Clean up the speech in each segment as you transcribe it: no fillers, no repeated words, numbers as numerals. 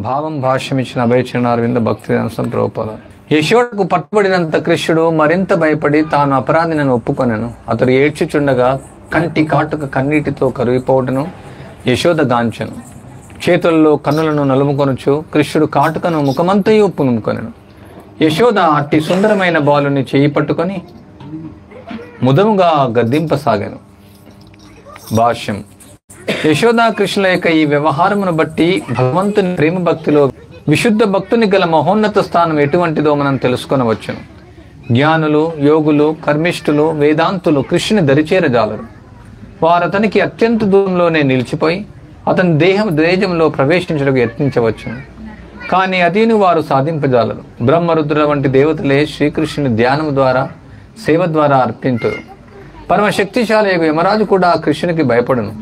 భావం భాష్యం ఇచ్చిన అభయచరణ అరవింద భక్తి ప్రభుపాద. యశోదకు పట్టుబడినంత కృష్ణుడు మరింత భయపడి తాను అపరాధిని ఒప్పుకొనెను. అతడు ఏడ్చుచుండగా కంటి కాటుక కన్నీటితో కరిగిపోవటను యశోద గాంచెను. చేతుల్లో కన్నులను నలుముకొనుచు కృష్ణుడు కాటుకను ముఖమంతయు పునుముకొనెను. యశోద అట్టి సుందరమైన బాలుని చేయి పట్టుకొని ముదముగా గద్దింపసాగాను. భాష్యం. యశోదా కృష్ణుల యొక్క ఈ వ్యవహారమును బట్టి భగవంతుని ప్రేమ భక్తిలో విశుద్ధ భక్తుని గల మహోన్నత స్థానం ఎటువంటిదో మనం తెలుసుకొనవచ్చును. జ్ఞానులు, యోగులు, కర్మిష్ఠులు, వేదాంతులు కృష్ణుని దరిచేరజాలరు. వారు అతనికి అత్యంత దూరంలోనే నిలిచిపోయి అతని దేహంలో ప్రవేశించడానికి యత్నించవచ్చును. కానీ అదిని వారు సాధింపజాలరు. బ్రహ్మరుద్ర వంటి దేవతలే శ్రీకృష్ణుని ధ్యానం ద్వారా, సేవ ద్వారా అర్పింతురు. పరమశక్తిశాలి యమరాజు కూడా కృష్ణునికి భయపడును.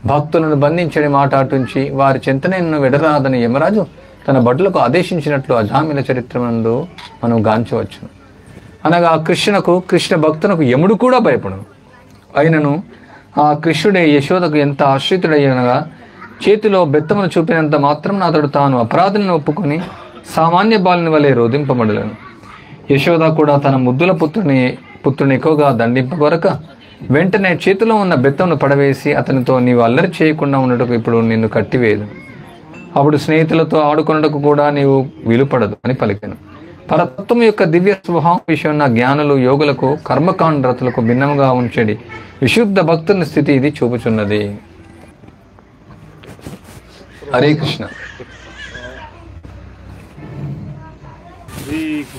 భక్తులను బంధించని మాట అటుంచి వారి చింతనను విడరాదని యమరాజు తన భటులకు ఆదేశించినట్లు అజామిల చరిత్రమందు మనం గాంచవచ్చును. అనగా కృష్ణ భక్తునకు యముడు కూడా భయపడును. అయినను ఆ కృష్ణుడే యశోదకు ఎంత ఆశ్రితుడయ్యనగా చేతిలో బెత్తమును చూపినంత మాత్రం అతడు తాను అపరాధులను ఒప్పుకొని సామాన్య బాలుని వలె రోధింపబడలేను. యశోద కూడా తన ముద్దుల పుత్రుని ఎక్కువగా దండింపగొరక వెంటనే చేతిలో ఉన్న బెత్తమును పడవేసి అతనితో నీవు అల్లరి చేయకుండా ఉండటకు ఇప్పుడు నిన్ను కట్టివేయదు. అప్పుడు స్నేహితులతో ఆడుకున్నటకు కూడా నీవు విలుపడదు అని పలికాను. పరతత్వం యొక్క దివ్య స్వభావం విషయం జ్ఞానులు, యోగులకు, కర్మకాండరతులకు భిన్నముగా ఉంచేది విశుద్ధ భక్తుని స్థితి ఇది చూపుచున్నది. హరే కృష్ణ.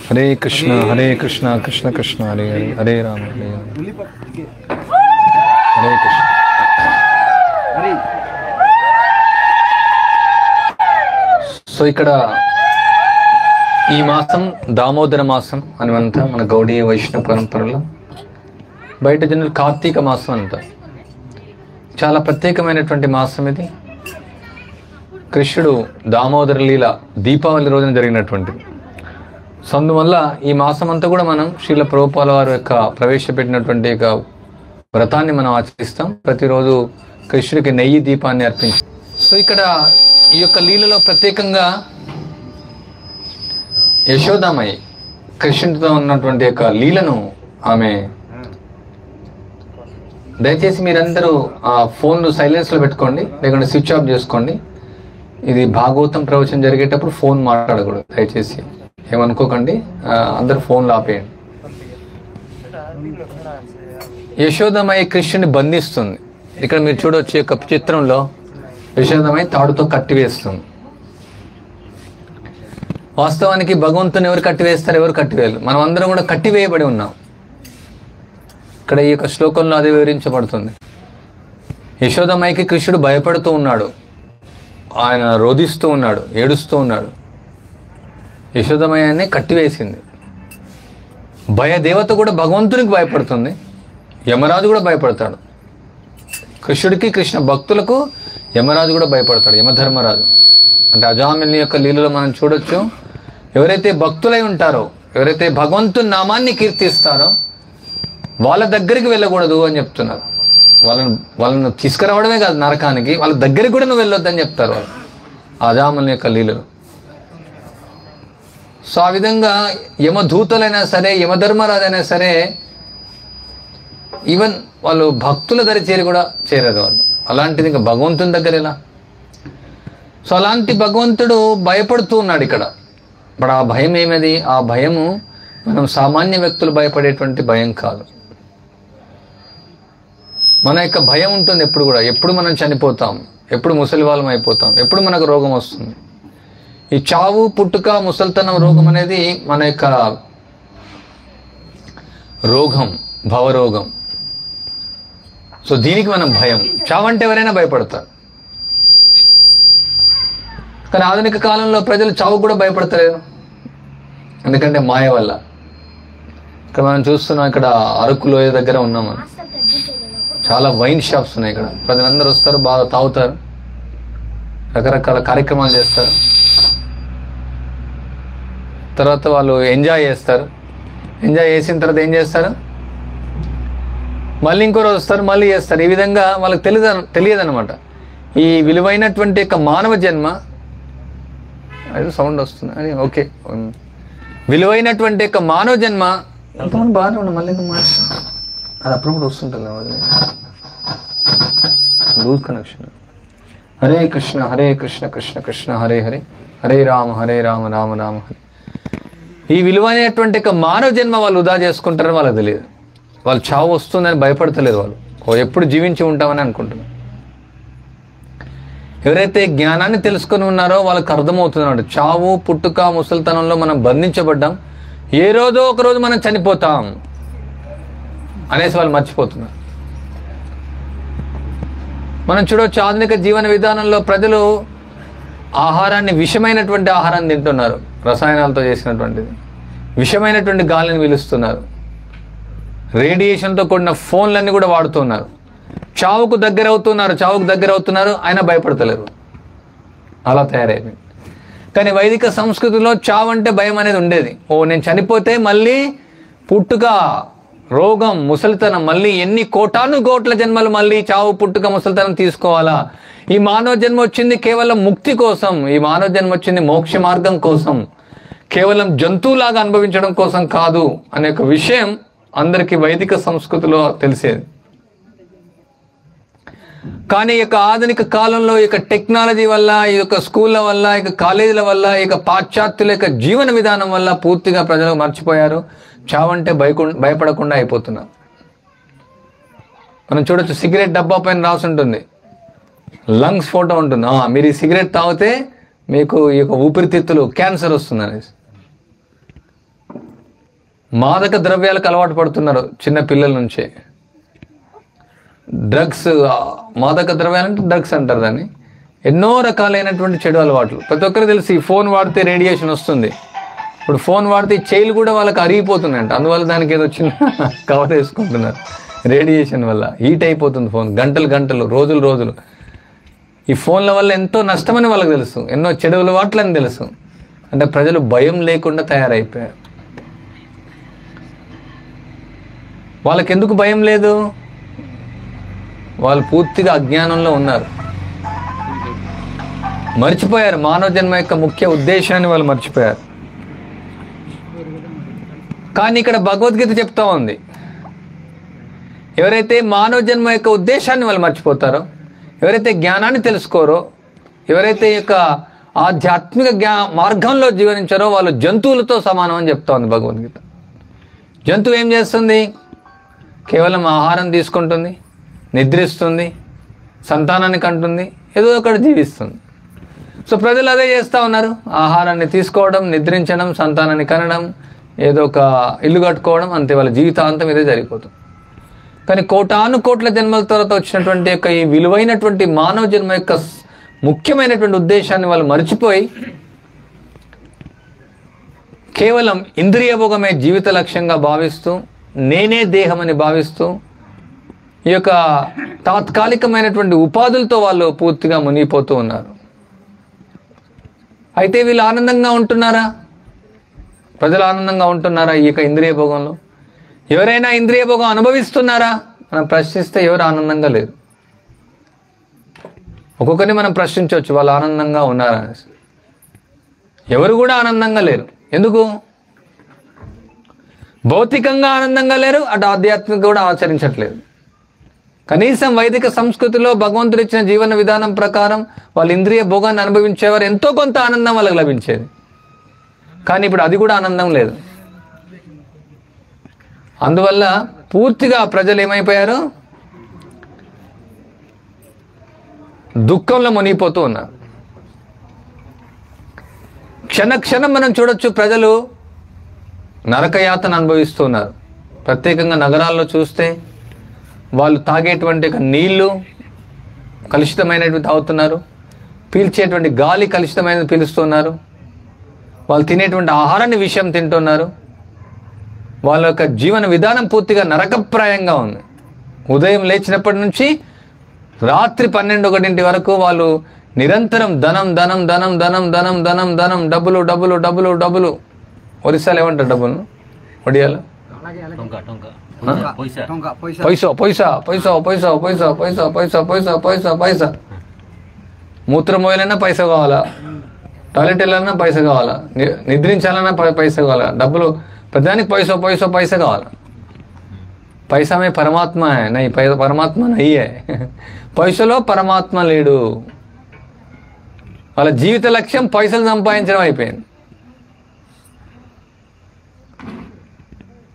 హరే కృష్ణ హరే కృష్ణ కృష్ణ కృష్ణ హరే హరే హరే రామ హరే హరే కృష్ణ. సో ఇక్కడ ఈ మాసం దామోదర మాసం అని అంతా మన గౌడీయ వైష్ణవ పరంపరలో, బయట జనులు కార్తీక మాసం అంటారు. చాలా ప్రత్యేకమైనటువంటి మాసం ఇది. కృష్ణుడు దామోదర లీల దీపావళి రోజున జరిగినటువంటిది. సో అందువల్ల ఈ మాసం అంతా కూడా మనం శ్రీల ప్రభుపాల వారి యొక్క ప్రవేశపెట్టినటువంటి యొక్క వ్రతాన్ని మనం ఆచరిస్తాం. ప్రతిరోజు కృష్ణుడికి నెయ్యి దీపాన్ని అర్పించాం. సో ఇక్కడ ఈ యొక్క లీలలో ప్రత్యేకంగా యశోదామయ్య కృష్ణుడితో ఉన్నటువంటి యొక్క లీలను ఆమె, దయచేసి మీరందరూ ఆ ఫోన్లు సైలెన్స్లో పెట్టుకోండి, లేకుంటే స్విచ్ ఆఫ్ చేసుకోండి. ఇది భాగవతం ప్రవచనం జరిగేటప్పుడు ఫోన్ మాట్లాడకూడదు, దయచేసి ఏమనుకోకండి. అందరు ఫోన్లు ఆపేయండి. యశోదమయ్య కృష్ణుని బంధిస్తుంది. ఇక్కడ మీరు చూడవచ్చు యొక్క చిత్రంలో యశోదమయ్య తాడుతో కట్టివేస్తుంది. వాస్తవానికి భగవంతుని ఎవరు కట్టివేస్తారు, ఎవరు కట్టివేయరు. మనం అందరం కూడా కట్టివేయబడి ఉన్నాం. ఇక్కడ ఈ యొక్క శ్లోకంలో అదే వివరించబడుతుంది. యశోదమయ్యకి కృష్ణుడు భయపడుతూ ఉన్నాడు, ఆయన రోధిస్తూ ఉన్నాడు, ఏడుస్తూ ఉన్నాడు. యశోదమయ్యని కట్టివేసింది. భయదేవత కూడా భగవంతునికి భయపడుతుంది, యమరాజు కూడా భయపడతాడు. కృష్ణుడికి, కృష్ణ భక్తులకు యమరాజు కూడా భయపడతాడు, యమధర్మరాజు. అంటే అజామిల్ని యొక్క లీలలో మనం చూడొచ్చు, ఎవరైతే భక్తులై ఉంటారో, ఎవరైతే భగవంతుని నామాన్ని కీర్తిస్తారో వాళ్ళ దగ్గరికి వెళ్ళకూడదు అని చెప్తున్నారు. వాళ్ళను తీసుకురావడమే కాదు నరకానికి, వాళ్ళ దగ్గరికి కూడా నువ్వు వెళ్ళొద్దని చెప్తారు వాళ్ళు అజామిల్ని యొక్క లీలలో. సో ఆ విధంగా యమదూతలైనా సరే, యమధర్మరాజైనా సరే, ఈవెన్ వాళ్ళు భక్తుల దగ్గర చేరి కూడా చేరదు వాళ్ళు. అలాంటిది ఇంకా భగవంతుని దగ్గర ఎలా? సో అలాంటి భగవంతుడు భయపడుతూ ఉన్నాడు ఇక్కడ. ఇప్పుడు ఆ భయం ఏమది? ఆ భయము మనం సామాన్య వ్యక్తులు భయపడేటువంటి భయం కాదు. మన యొక్క భయం ఉంటుంది ఎప్పుడు కూడా. ఎప్పుడు మనం చనిపోతాం, ఎప్పుడు ముసలి వాళ్ళం అయిపోతాం, ఎప్పుడు మనకు రోగం వస్తుంది. ఈ చావు, పుట్టుక, ముసల్తనం, రోగం అనేది మన యొక్క రోగం, భవరోగం. సో దీనికి మనం భయం. చావు అంటే ఎవరైనా భయపడతారు. కానీ ఆధునిక కాలంలో ప్రజలు చావు కూడా భయపడతలేరు, ఎందుకంటే మాయ వల్ల. ఇక్కడ మనం చూస్తున్నాం, ఇక్కడ అరకు లోయ దగ్గర ఉన్నాం మనం. చాలా వైన్ షాప్స్ ఉన్నాయి ఇక్కడ. ప్రజలందరూ వస్తారు, బాగా తాగుతారు, రకరకాల కార్యక్రమాలు చేస్తారు. తర్వాత వాళ్ళు ఎంజాయ్ చేస్తారు. ఎంజాయ్ చేసిన తర్వాత ఏం చేస్తారు? మళ్ళీ ఇంకో రోజు వస్తారు, మళ్ళీ చేస్తారు. ఈ విధంగా వాళ్ళకి తెలియదన్నమాట ఈ విలువైనటువంటి యొక్క మానవ జన్మ ఏదో సౌండ్ వస్తుంది అని. ఓకే, విలువైనటువంటి యొక్క మానవ జన్మ ఎంతమంది బాగానే ఉన్నాం. మళ్ళీ అది అప్పుడప్పుడు వస్తుంటుంది లూజ్ కనెక్షన్. హరే కృష్ణ కృష్ణ కృష్ణ హరే హరే, హరే రామ రామ రామ హరే. ఈ విలువైనటువంటి యొక్క మానవ జన్మ వాళ్ళు వృధా చేసుకుంటారని వాళ్ళకి తెలియదు. వాళ్ళు చావు వస్తుందని భయపడతలేదు. వాళ్ళు ఎప్పుడు జీవించి ఉంటామని అనుకుంటున్నారు. ఎవరైతే జ్ఞానాన్ని తెలుసుకొని ఉన్నారో వాళ్ళకి అర్థమవుతున్నాడు, చావు పుట్టుక ముసలితనంలో మనం బంధించబడ్డాం, ఏ రోజో ఒక రోజు మనం చనిపోతాం అనేసి వాళ్ళు మర్చిపోతున్నారు. మనం చూడవచ్చు, ఆధునిక జీవన విధానంలో ప్రజలు ఆహారాన్ని, విషమైనటువంటి ఆహారాన్ని తింటున్నారు, రసాయనాలతో చేసినటువంటిది, విషమైనటువంటి గాలిని పీలుస్తున్నారు, రేడియేషన్తో కూడిన ఫోన్లన్నీ కూడా వాడుతున్నారు, చావుకు దగ్గర అవుతున్నారు, అయినా భయపడతలేరు. అలా తయారైపోయింది. కానీ వైదిక సంస్కృతిలో చావు అంటే భయం అనేది ఉండేది. నేను చనిపోతే మళ్ళీ పుట్టుక, రోగం, ముసలితనం, మళ్ళీ ఎన్ని కోట్ల జన్మలు మళ్ళీ చావు పుట్టుక ముసలితనం తీసుకోవాలా? ఈ మానవ జన్మ వచ్చింది కేవలం ముక్తి కోసం, ఈ మానవ జన్మ వచ్చింది మోక్ష మార్గం కోసం, కేవలం జంతువులాగా అనుభవించడం కోసం కాదు అనే ఒక విషయం అందరికీ వైదిక సంస్కృతిలో తెలిసేది. కానీ ఈ యొక్క ఆధునిక కాలంలో ఈ యొక్క టెక్నాలజీ వల్ల, ఈ యొక్క స్కూళ్ళ వల్ల, ఈ యొక్క కాలేజీల వల్ల, ఈ యొక్క పాశ్చాత్యుల యొక్క జీవన విధానం వల్ల పూర్తిగా ప్రజలు మర్చిపోయారు. చావంటే భయపడకుండా అయిపోతున్నారు. మనం చూడొచ్చు, సిగరెట్ డబ్బా పైన రాసి ఉంటుంది, లంగ్స్ ఫోటో ఉంటుంది, మీరు ఈ సిగరెట్ తాగితే మీకు ఈ యొక్క ఊపిరితిత్తులు క్యాన్సర్ వస్తుంది అనేసి. మాదక ద్రవ్యాలకు అలవాటు పడుతున్నారు చిన్న పిల్లల నుంచే. డ్రగ్స్, మాదక ద్రవ్యాలంటే డ్రగ్స్ అంటారు దాన్ని. ఎన్నో రకాలైనటువంటి చెడు అలవాట్లు ప్రతి ఒక్కరికి తెలిసి. ఫోన్ వాడితే రేడియేషన్ వస్తుంది. ఇప్పుడు ఫోన్ వాడితే చెయ్యిలు కూడా వాళ్ళకి అరిగిపోతున్నాయంట. అందువల్ల దానికి ఏదో చిన్న కవర్ వేసుకుంటున్నారు. రేడియేషన్ వల్ల హీట్ అయిపోతుంది ఫోన్, గంటలు, రోజులు. ఈ ఫోన్ల వల్ల ఎంతో నష్టమని వాళ్ళకి తెలుసు, ఎన్నో చెడు అలవాట్లని తెలుసు. అంటే ప్రజలు భయం లేకుండా తయారైపోయారు. వాళ్ళకి ఎందుకు భయం లేదు? వాళ్ళు పూర్తిగా అజ్ఞానంలో ఉన్నారు, మర్చిపోయారు. మానవ జన్మ యొక్క ముఖ్య ఉద్దేశాన్ని వాళ్ళు మర్చిపోయారు. కానీ ఇక్కడ భగవద్గీత చెప్తా ఉంది, ఎవరైతే మానవ జన్మ యొక్క ఉద్దేశాన్ని వాళ్ళు మర్చిపోతారో, ఎవరైతే జ్ఞానాన్ని తెలుసుకోరో, ఎవరైతే యొక్క ఆధ్యాత్మిక మార్గంలో జీవనించారో వాళ్ళు జంతువులతో సమానం అని చెప్తా ఉంది భగవద్గీత. జంతువు ఏం చేస్తుంది? కేవలం ఆహారం తీసుకుంటుంది, నిద్రిస్తుంది, సంతానాన్ని కంటుంది, ఏదో ఒకటి జీవిస్తుంది. సో ప్రజలు అదే చేస్తూ ఉన్నారు. ఆహారాన్ని తీసుకోవడం, నిద్రించడం, సంతానాన్ని కనడం, ఏదో ఒక ఇల్లు కట్టుకోవడం, అంతే. వాళ్ళ జీవితాంతం ఇదే జరిగిపోతుంది. కానీ కోట్ల జన్మల తర్వాత వచ్చినటువంటి యొక్క ఈ విలువైనటువంటి మానవ జన్మ యొక్క ముఖ్యమైనటువంటి ఉద్దేశాన్ని వాళ్ళు మర్చిపోయి కేవలం ఇంద్రియ భోగమే జీవిత లక్ష్యంగా భావిస్తూ, నేనే దేహం అని భావిస్తూ, ఈ యొక్క తాత్కాలికమైనటువంటి ఉపాధులతో వాళ్ళు పూర్తిగా మునిగిపోతూ ఉన్నారు. అయితే వీళ్ళు ఆనందంగా ఉంటున్నారా? ప్రజలు ఆనందంగా ఉంటున్నారా ఈ యొక్క ఇంద్రియ భోగంలో? ఎవరైనా ఇంద్రియ భోగం అనుభవిస్తున్నారా? మనం ప్రశ్నిస్తే ఎవరు ఆనందంగా లేరు. ఒక్కొక్కరిని మనం ప్రశ్నించవచ్చు, వాళ్ళు ఆనందంగా ఉన్నారా అనేసి. ఎవరు కూడా ఆనందంగా లేరు. ఎందుకు? భౌతికంగా ఆనందంగా లేరు, అటు ఆధ్యాత్మిక కూడా ఆచరించట్లేదు. కనీసం వైదిక సంస్కృతిలో భగవంతుడు ఇచ్చిన జీవన విధానం ప్రకారం వాళ్ళు ఇంద్రియ భోగాన్ని అనుభవించేవారు, ఎంతో కొంత ఆనందం వాళ్ళకి లభించేది. కానీ ఇప్పుడు అది కూడా ఆనందం లేదు. అందువల్ల పూర్తిగా ప్రజలు ఏమైపోయారు? దుఃఖంలో మునిగిపోతూ ఉన్నారు. క్షణం మనం చూడొచ్చు, ప్రజలు నరకయాతన అనుభవిస్తూ ఉన్నారు. ప్రత్యేకంగా నగరాల్లో చూస్తే వాళ్ళు తాగేటువంటి నీళ్లు కలుషితమైనవి తాగుతున్నారు, పీల్చేటువంటి గాలి కలుషితమైనది పీలుస్తున్నారు, వాళ్ళు తినేటువంటి ఆహారాన్ని విషయం తింటున్నారు. వాళ్ళ యొక్క జీవన విధానం పూర్తిగా నరకప్రాయంగా ఉంది. ఉదయం లేచినప్పటి నుంచి రాత్రి 12-1 వరకు వాళ్ళు నిరంతరం ధనం, డబ్బులు. ఒరిస్సాలో ఏమంటారు డబ్బులు? ఒడియాలో పైసా. మూత్రం మోయాలన్నా పైసా కావాలా, టాయిలెట్ వెళ్ళాలన్నా పైసా కావాలా, నిద్రించాలన్నా పైసా కావాలా, డబ్బులు ప్రతిదానికి పైసా కావాలా. పైసామే పరమాత్మ నై పరమాత్మ నయ్యే. పైసలో పరమాత్మ లేడు. వాళ్ళ జీవిత లక్ష్యం పైసలు సంపాదించడం అయిపోయింది.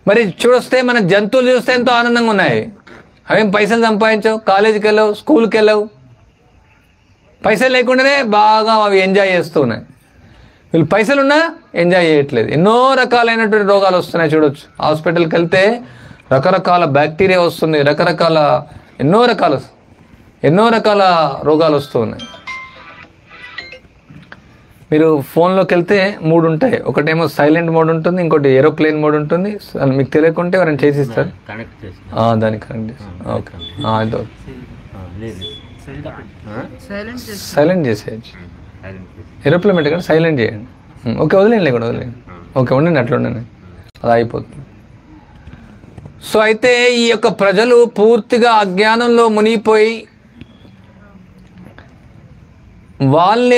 మరి చూస్తే మన జంతువులు చూస్తే ఎంతో ఆనందంగా ఉన్నాయి. అవేం పైసలు సంపాదించవు, కాలేజీకి వెళ్ళవు, స్కూల్కి వెళ్ళవు, పైసలు లేకుండానే బాగా అవి ఎంజాయ్ చేస్తూ ఉన్నాయి. వీళ్ళు పైసలున్నా ఎంజాయ్ చేయట్లేదు. ఎన్నో రకాలైనటువంటి రోగాలు వస్తున్నాయి చూడొచ్చు. హాస్పిటల్కి వెళ్తే రకరకాల బ్యాక్టీరియా వస్తుంది, ఎన్నో రకాల రోగాలు వస్తూ ఉన్నాయి. మీరు ఫోన్లోకి వెళ్తే 3 ఉంటాయి. ఒకటేమో సైలెంట్ మోడ్ ఉంటుంది, ఇంకోటి ఏరోప్లేన్ మోడ్ ఉంటుంది. మీకు తెలియకుంటే ఎవరైనా చేసిస్తారు, దాన్ని కనెక్ట్ చేస్తారు. ఓకే, సైలెంట్ చేసేయచ్చు. ఏరోప్లేన్ పెట్టకండి, సైలెంట్ చేయండి. ఓకే, వదిలేండి, లేకుండా వదిలేండి. ఓకే, ఉండండి, అట్లా ఉండండి, అది అయిపోతుంది. సో అయితే ఈ యొక్క ప్రజలు పూర్తిగా అజ్ఞానంలో మునిగిపోయి వాళ్ళ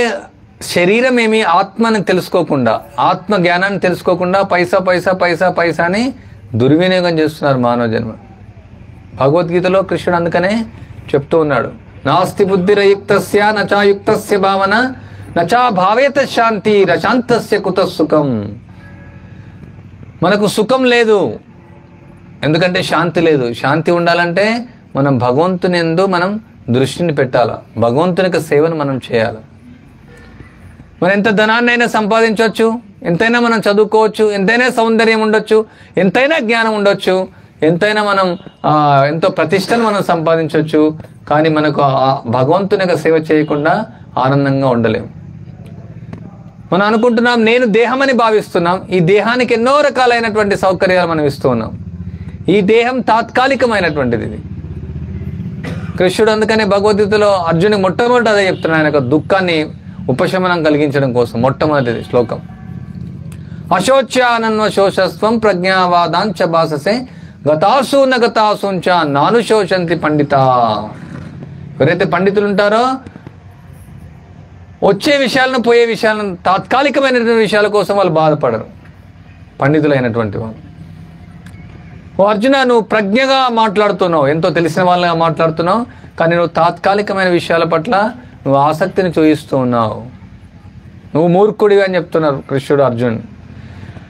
శరీరం ఏమి ఆత్మని తెలుసుకోకుండా, ఆత్మ జ్ఞానాన్ని తెలుసుకోకుండా పైసా అని దుర్వినియోగం చేస్తున్నారు మానవ జన్మ. భగవద్గీతలో కృష్ణుడు అందుకనే చెప్తూ ఉన్నాడు, నాస్తి బుద్ధిరయుక్తస్య నచాయుక్తస్య భావన నచా భావేత శాంతి రశాంతస్య కుత సుఖం. మనకు సుఖం లేదు, ఎందుకంటే శాంతి లేదు. శాంతి ఉండాలంటే మనం భగవంతుని యందు మనం దృష్టిని పెట్టాలి, భగవంతునికి సేవను మనం చేయాలి. మనం ఎంత ధనాన్నైనా సంపాదించవచ్చు, ఎంతైనా మనం చదువుకోవచ్చు, ఎంతైనా సౌందర్యం ఉండొచ్చు, ఎంతైనా జ్ఞానం ఉండొచ్చు, ఎంతైనా మనం ఎంతో ప్రతిష్టను మనం సంపాదించవచ్చు. కానీ మనకు భగవంతునికి సేవ చేయకుండా ఆనందంగా ఉండలేము. మనం అనుకుంటున్నాం నేను దేహం అని భావిస్తున్నాం. ఈ దేహానికి ఎన్నో రకాలైనటువంటి సౌకర్యాలు మనం ఇస్తూ ఉన్నాం. ఈ దేహం తాత్కాలికమైనటువంటిది. ఇది కృష్ణుడు అందుకనే భగవద్గీతలో అర్జునుడికి మొట్టమొదటి అదే చెప్తున్నాడు, ఆయన యొక్క దుఃఖాన్ని ఉపశమనం కలిగించడం కోసం. మొట్టమొదటిది శ్లోకం, అశోచ్యానన్వశోషస్వం ప్రజ్ఞావాదాంచ భాససే గతాసూన గతాసూంచ నానుశోషంతి పండిత. ఎవరైతే పండితులు ఉంటారో వచ్చే విషయాలను పోయే విషయాలను తాత్కాలికమైనటువంటి విషయాల కోసం వాళ్ళు బాధపడరు, పండితులైనటువంటి వాళ్ళు. ఓ అర్జున, నువ్వు ప్రజ్ఞగా మాట్లాడుతున్నావు, ఎంతో తెలిసిన వాళ్ళగా మాట్లాడుతున్నావు, కానీ నువ్వు తాత్కాలికమైన విషయాల పట్ల నువ్వు ఆసక్తిని చూపిస్తూ ఉన్నావు, నువ్వు మూర్ఖుడివి అని చెప్తున్నారు కృష్ణుడు అర్జున్.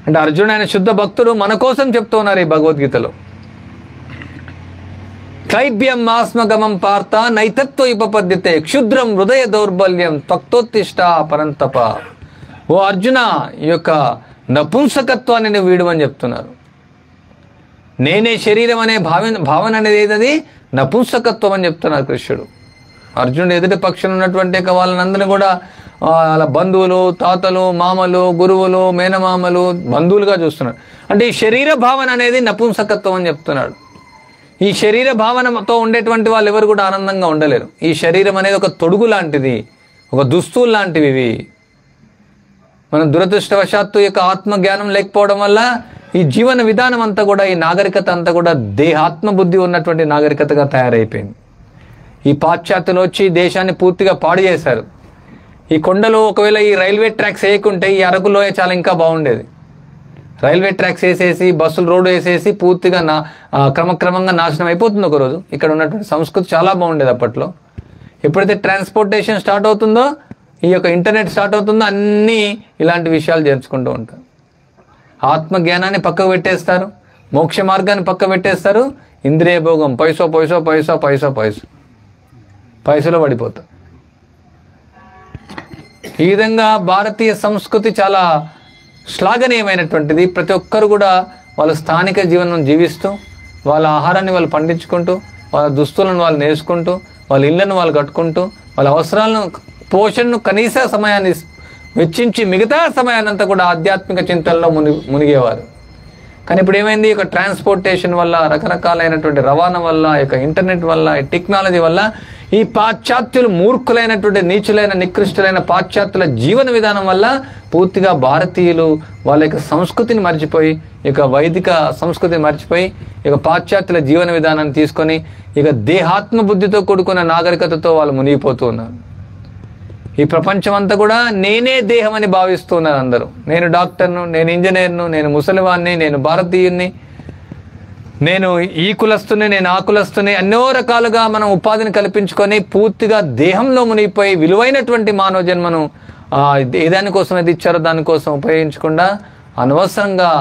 అంటే అర్జున్ ఆయన శుద్ధ భక్తుడు, మన కోసం చెప్తూ ఉన్నారు ఈ భగవద్గీతలో. క్లైబ్యం ఆస్మగమం పార్థ నైతత్వ ఉపపద్యతే క్షుద్రం హృదయ దౌర్బల్యం త్వక్తోత్తిష్ట పరంతప. ఓ అర్జున, ఈ యొక్క నపుంసకత్వాన్ని నువ్వు వీడమని చెప్తున్నారు. నేనే శరీరం అనే భావన అనేది ఏదది నపుంసకత్వం అని చెప్తున్నారు కృష్ణుడు. అర్జునుడు ఎదుటి పక్షులు ఉన్నటువంటి వాళ్ళందరినీ కూడా వాళ్ళ బంధువులు, తాతలు, మామలు, గురువులు, మేనమామలు, బంధువులుగా చూస్తున్నాడు. అంటే ఈ శరీర భావన అనేది నపుంసకత్వం అని చెప్తున్నాడు. ఈ శరీర భావనతో ఉండేటువంటి వాళ్ళు ఎవరు కూడా ఆనందంగా ఉండలేరు. ఈ శరీరం అనేది ఒక తొడుగు లాంటిది, ఒక దుస్తులు లాంటివి ఇవి. మనం దురదృష్టవశాత్తు యొక్క ఆత్మజ్ఞానం లేకపోవడం వల్ల ఈ జీవన విధానం అంతా కూడా, ఈ నాగరికత అంతా కూడా దేహాత్మ బుద్ధి ఉన్నటువంటి నాగరికతగా తయారైపోయింది. ఈ పాశ్చాత్యులు వచ్చి దేశాన్ని పూర్తిగా పాడు చేశారు. ఈ కొండలు ఒకవేళ ఈ రైల్వే ట్రాక్స్ వేయకుంటే ఈ అరకులోయ చాలా ఇంకా బాగుండేది. రైల్వే ట్రాక్స్ వేసేసి బస్సులు రోడ్డు వేసేసి పూర్తిగా క్రమక్రమంగా నాశనం అయిపోతుంది ఒకరోజు. ఇక్కడ ఉన్నటువంటి సంస్కృతి చాలా బాగుండేది అప్పట్లో. ఎప్పుడైతే ట్రాన్స్పోర్టేషన్ స్టార్ట్ అవుతుందో, ఈ యొక్క ఇంటర్నెట్ స్టార్ట్ అవుతుందో, అన్నీ ఇలాంటి విషయాలు చేర్చుకుంటూ ఉంటారు. ఆత్మజ్ఞానాన్ని పక్కకు పెట్టేస్తారు, మోక్ష మార్గాన్ని పక్క పెట్టేస్తారు, ఇంద్రియ భోగం పైసలో పడిపోతారు. ఈ విధంగా భారతీయ సంస్కృతి చాలా శ్లాఘనీయమైనటువంటిది. ప్రతి ఒక్కరు కూడా వాళ్ళ స్థానిక జీవనం జీవిస్తూ, వాళ్ళ ఆహారాన్ని వాళ్ళు పండించుకుంటూ, వాళ్ళ దుస్తులను వాళ్ళు నేర్చుకుంటూ, వాళ్ళ ఇళ్లను వాళ్ళు కట్టుకుంటూ, వాళ్ళ అవసరాలను, పోషణను కనీస సమయాన్ని వెచ్చించి మిగతా సమయాన్నంతా కూడా ఆధ్యాత్మిక చింతనలో మునిగేవారు. కానీ ఇప్పుడు ఏమైంది, ఈ ట్రాన్స్పోర్టేషన్ వల్ల, రకరకాలైనటువంటి రవాణా వల్ల, ఈ ఇంటర్నెట్ వల్ల, ఈ టెక్నాలజీ వల్ల ఈ పాశ్చాత్యులు మూర్ఖులైనటువంటి నీచులైన నికృష్టులైన పాశ్చాత్యుల జీవన విధానం వల్ల పూర్తిగా భారతీయులు వాళ్ళ యొక్క సంస్కృతిని మర్చిపోయి, ఇక వైదిక సంస్కృతిని మర్చిపోయి, ఇక పాశ్చాత్యుల జీవన విధానాన్ని తీసుకొని ఇక దేహాత్మ బుద్ధితో కూడుకున్న నాగరికతతో వాళ్ళు మునిగిపోతూ ఉన్నారు. ఈ ప్రపంచం అంతా కూడా నేనే దేహం అని భావిస్తున్నారు అందరూ. నేను డాక్టర్ను, నేను ఇంజనీర్ను, నేను ముసలివాణ్ణి, నేను భారతీయుణ్ణి, నేను ఈ కులస్తుని, నేను ఆ కులస్తుని, ఎన్నో రకాలుగా మనం ఉపాధిని కల్పించుకొని పూర్తిగా దేహంలో మునిగిపోయి విలువైనటువంటి మానవ జన్మను ఏ దానికోసం ఏది ఇచ్చారో దానికోసం ఉపయోగించకుండా అనవసరంగా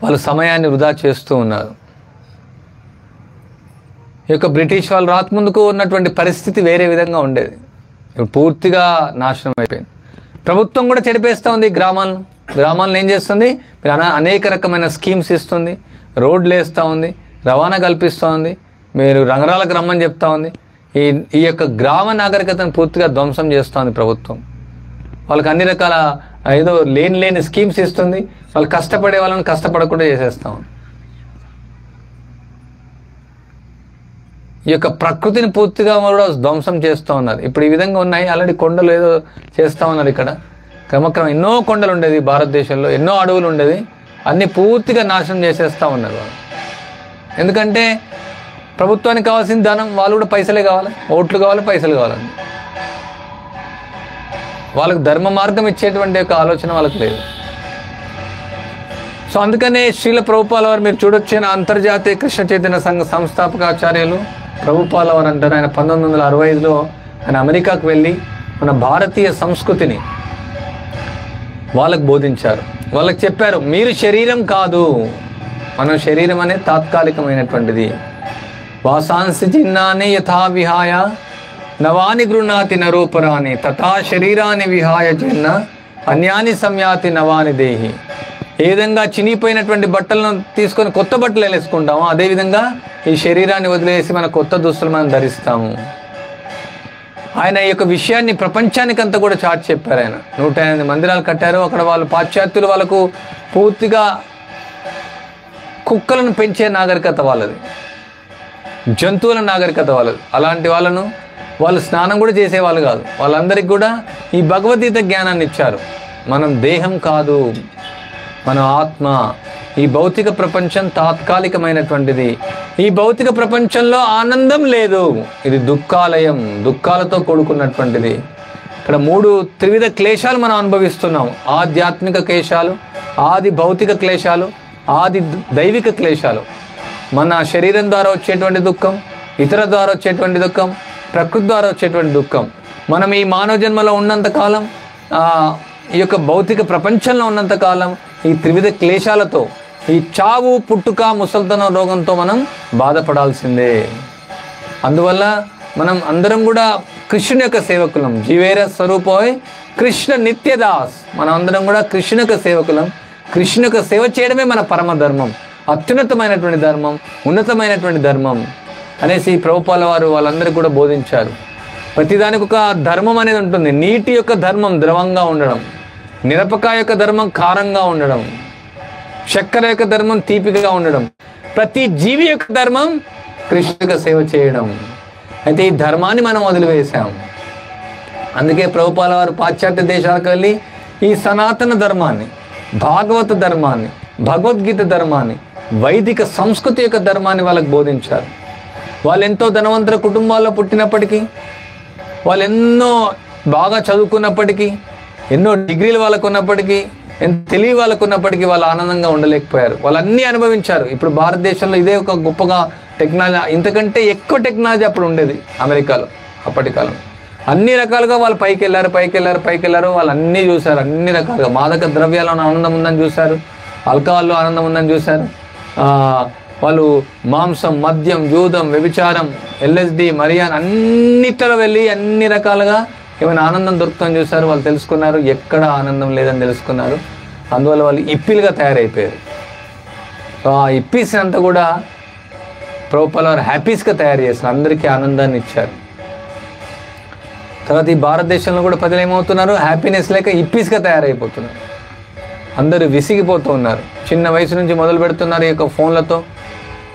వాళ్ళు సమయాన్ని వృధా చేస్తూ ఉన్నారు. ఈ యొక్క బ్రిటిష్ వాళ్ళు రాకముందుకు ఉన్నటువంటి పరిస్థితి వేరే విధంగా ఉండేది. ఇప్పుడు పూర్తిగా నాశనం అయిపోయింది. ప్రభుత్వం కూడా చెడిపేస్తూ ఉంది గ్రామాలను ఏం చేస్తుంది, అనేక రకమైన స్కీమ్స్ ఇస్తుంది, రోడ్లు వేస్తూ ఉంది, రవాణా కల్పిస్తూ ఉంది, మీరు రంగరాలకు రమ్మని చెప్తా ఉంది. ఈ యొక్క గ్రామ నాగరికతను పూర్తిగా ధ్వంసం చేస్తూ ఉంది ప్రభుత్వం. వాళ్ళకి అన్ని రకాల ఏదో లేని స్కీమ్స్ ఇస్తుంది, వాళ్ళు కష్టపడే వాళ్ళని కష్టపడకుండా చేసేస్తా ఉంది. ఈ యొక్క ప్రకృతిని పూర్తిగా కూడా ధ్వంసం చేస్తూ ఉన్నారు. ఇప్పుడు ఈ విధంగా ఉన్నాయి. ఆల్రెడీ కొండలు ఏదో చేస్తూ ఉన్నారు. ఇక్కడ క్రమక్రమం ఎన్నో కొండలు ఉండేది భారతదేశంలో, ఎన్నో అడవులు ఉండేది, అన్నీ పూర్తిగా నాశనం చేసేస్తూ ఉన్నారు వాళ్ళు. ఎందుకంటే ప్రభుత్వానికి కావాల్సిన ధనం, వాళ్ళు కూడా పైసలే కావాలి, ఓట్లు కావాలి, పైసలు కావాలని. వాళ్ళకు ధర్మ మార్గం ఇచ్చేటువంటి యొక్క ఆలోచన వాళ్ళకి లేదు. సో అందుకనే శ్రీల ప్రభుపాల వారు మీరు చూడొచ్చిన అంతర్జాతీయ కృష్ణ చైతన్య సంఘ సంస్థాపకాచార్యులు ప్రభుపాల వారు అంటారు. ఆయన 1965లో ఆయన అమెరికాకు వెళ్ళి మన భారతీయ సంస్కృతిని వాళ్ళకు బోధించారు. వాళ్ళకి చెప్పారు, మీరు శరీరం కాదు, మన శరీరం అనేది తాత్కాలికమైనటువంటిది. వాసాంసి చిన్నాని యథా విహాయ నవాని గృహ్ణాతి నరూపరాని తథా శరీరాన్ని విహాయ చిన్న అన్యాని సంయాతి నవాని దేహి. ఏ విధంగా చినిగిపోయినటువంటి బట్టలను తీసుకొని కొత్త బట్టలు వేసుకుంటాము, అదేవిధంగా ఈ శరీరాన్ని వదిలేసి మన కొత్త దుస్తులు మనం ధరిస్తాము. ఆయన ఈ యొక్క విషయాన్ని ప్రపంచానికంతా కూడా చాటి చెప్పారు. ఆయన 108 మందిరాలు కట్టారు. అక్కడ వాళ్ళు పాశ్చాత్యులు వాళ్ళకు పూర్తిగా కుక్కలను పెంచే నాగరికత వాళ్ళది, జంతువుల నాగరికత వాళ్ళది. అలాంటి వాళ్ళు స్నానం కూడా చేసేవాళ్ళు కాదు. వాళ్ళందరికీ కూడా ఈ భగవద్గీత జ్ఞానాన్ని ఇచ్చారు. మనం దేహం కాదు, మన ఆత్మ. ఈ భౌతిక ప్రపంచం తాత్కాలికమైనటువంటిది. ఈ భౌతిక ప్రపంచంలో ఆనందం లేదు, ఇది దుఃఖాలయం, దుఃఖాలతో కూడుకున్నటువంటిది. ఇక్కడ 3 త్రివిధ క్లేశాలు మనం అనుభవిస్తున్నాం. ఆధ్యాత్మిక క్లేశాలు, ఆది భౌతిక క్లేశాలు, ఆది దైవిక క్లేశాలు. మన శరీరం ద్వారా వచ్చేటువంటి దుఃఖం, ఇతర ద్వారా వచ్చేటువంటి దుఃఖం, ప్రకృతి ద్వారా వచ్చేటువంటి దుఃఖం. మనం ఈ మానవ జన్మలో ఉన్నంతకాలం, ఈ యొక్క భౌతిక ప్రపంచంలో ఉన్నంతకాలం ఈ త్రివిధ క్లేశాలతో, ఈ చావు, పుట్టుక, ముసల్తనం రోగంతో మనం బాధపడాల్సిందే. అందువల్ల మనం అందరం కూడా కృష్ణుని యొక్క సేవకులం. జీవేర స్వరూపోయ్ కృష్ణ నిత్యదాస్. మనం అందరం కూడా కృష్ణుని యొక్క సేవకులం. కృష్ణుని యొక్క సేవ చేయడమే మన పరమ ధర్మం, అత్యున్నతమైనటువంటి ధర్మం, ఉన్నతమైనటువంటి ధర్మం అనేసి ప్రభుపాల వారు వాళ్ళందరికీ కూడా బోధించారు. ప్రతిదానికి ఒక ధర్మం అనేది ఉంటుంది. నీటి యొక్క ధర్మం ద్రవంగా ఉండడం, మిరపకాయ యొక్క ధర్మం కారంగా ఉండడం, చక్కెర యొక్క ధర్మం తీపిగా ఉండడం, ప్రతి జీవి యొక్క ధర్మం కృష్ణుడిగా సేవ చేయడం. అయితే ఈ ధర్మాన్ని మనం వదిలివేశాం. అందుకే ప్రభుపాల వారు పాశ్చాత్య దేశాలకు వెళ్ళి ఈ సనాతన ధర్మాన్ని, భాగవత ధర్మాన్ని, భగవద్గీత ధర్మాన్ని, వైదిక సంస్కృతి యొక్క ధర్మాన్ని వాళ్ళకు బోధించారు. వాళ్ళు ఎంతో ధనవంతుల కుటుంబాల్లో పుట్టినప్పటికీ, వాళ్ళు ఎన్నో బాగా చదువుకున్నప్పటికీ, ఎన్నో డిగ్రీలు వాళ్ళకు ఉన్నప్పటికీ, ఎంత తెలివి వాళ్ళకు ఉన్నప్పటికీ వాళ్ళు ఆనందంగా ఉండలేకపోయారు. వాళ్ళు అన్నీ అనుభవించారు. ఇప్పుడు భారతదేశంలో ఇదే ఒక గొప్పగా టెక్నాలజీ, ఇంతకంటే ఎక్కువ టెక్నాలజీ అప్పుడు ఉండేది అమెరికాలో అప్పటి కాలం. అన్ని రకాలుగా వాళ్ళు పైకి వెళ్ళారు. వాళ్ళు అన్నీ చూశారు. అన్ని రకాలుగా మాదక ద్రవ్యాలను ఆనందం ఉందని చూశారు, ఆల్కహాల్లో ఆనందం ఉందని చూశారు. వాళ్ళు మాంసం, మద్యం, జూదం, వ్యభిచారం, LSD, మరియాన్ అన్నిట్లో వెళ్ళి అన్ని రకాలుగా ఏమైనా ఆనందం దొరుకుతుందని చూశారు. వాళ్ళు తెలుసుకున్నారు ఎక్కడ ఆనందం లేదని తెలుసుకున్నారు. అందువల్ల వాళ్ళు ఇప్పిలుగా తయారైపోయారు. సో ఆ ఇప్పీస్ అంతా కూడా ప్రభుపాల వారు హ్యాపీస్గా తయారు చేస్తారు, అందరికీ ఆనందాన్ని ఇచ్చారు. తర్వాత ఈ భారతదేశంలో కూడా ప్రజలు ఏమవుతున్నారు, హ్యాపీనెస్ లేక ఇప్పీస్గా తయారైపోతున్నారు. అందరూ విసిగిపోతూ ఉన్నారు. చిన్న వయసు నుంచి మొదలు పెడుతున్నారు ఈ యొక్క ఫోన్లతో.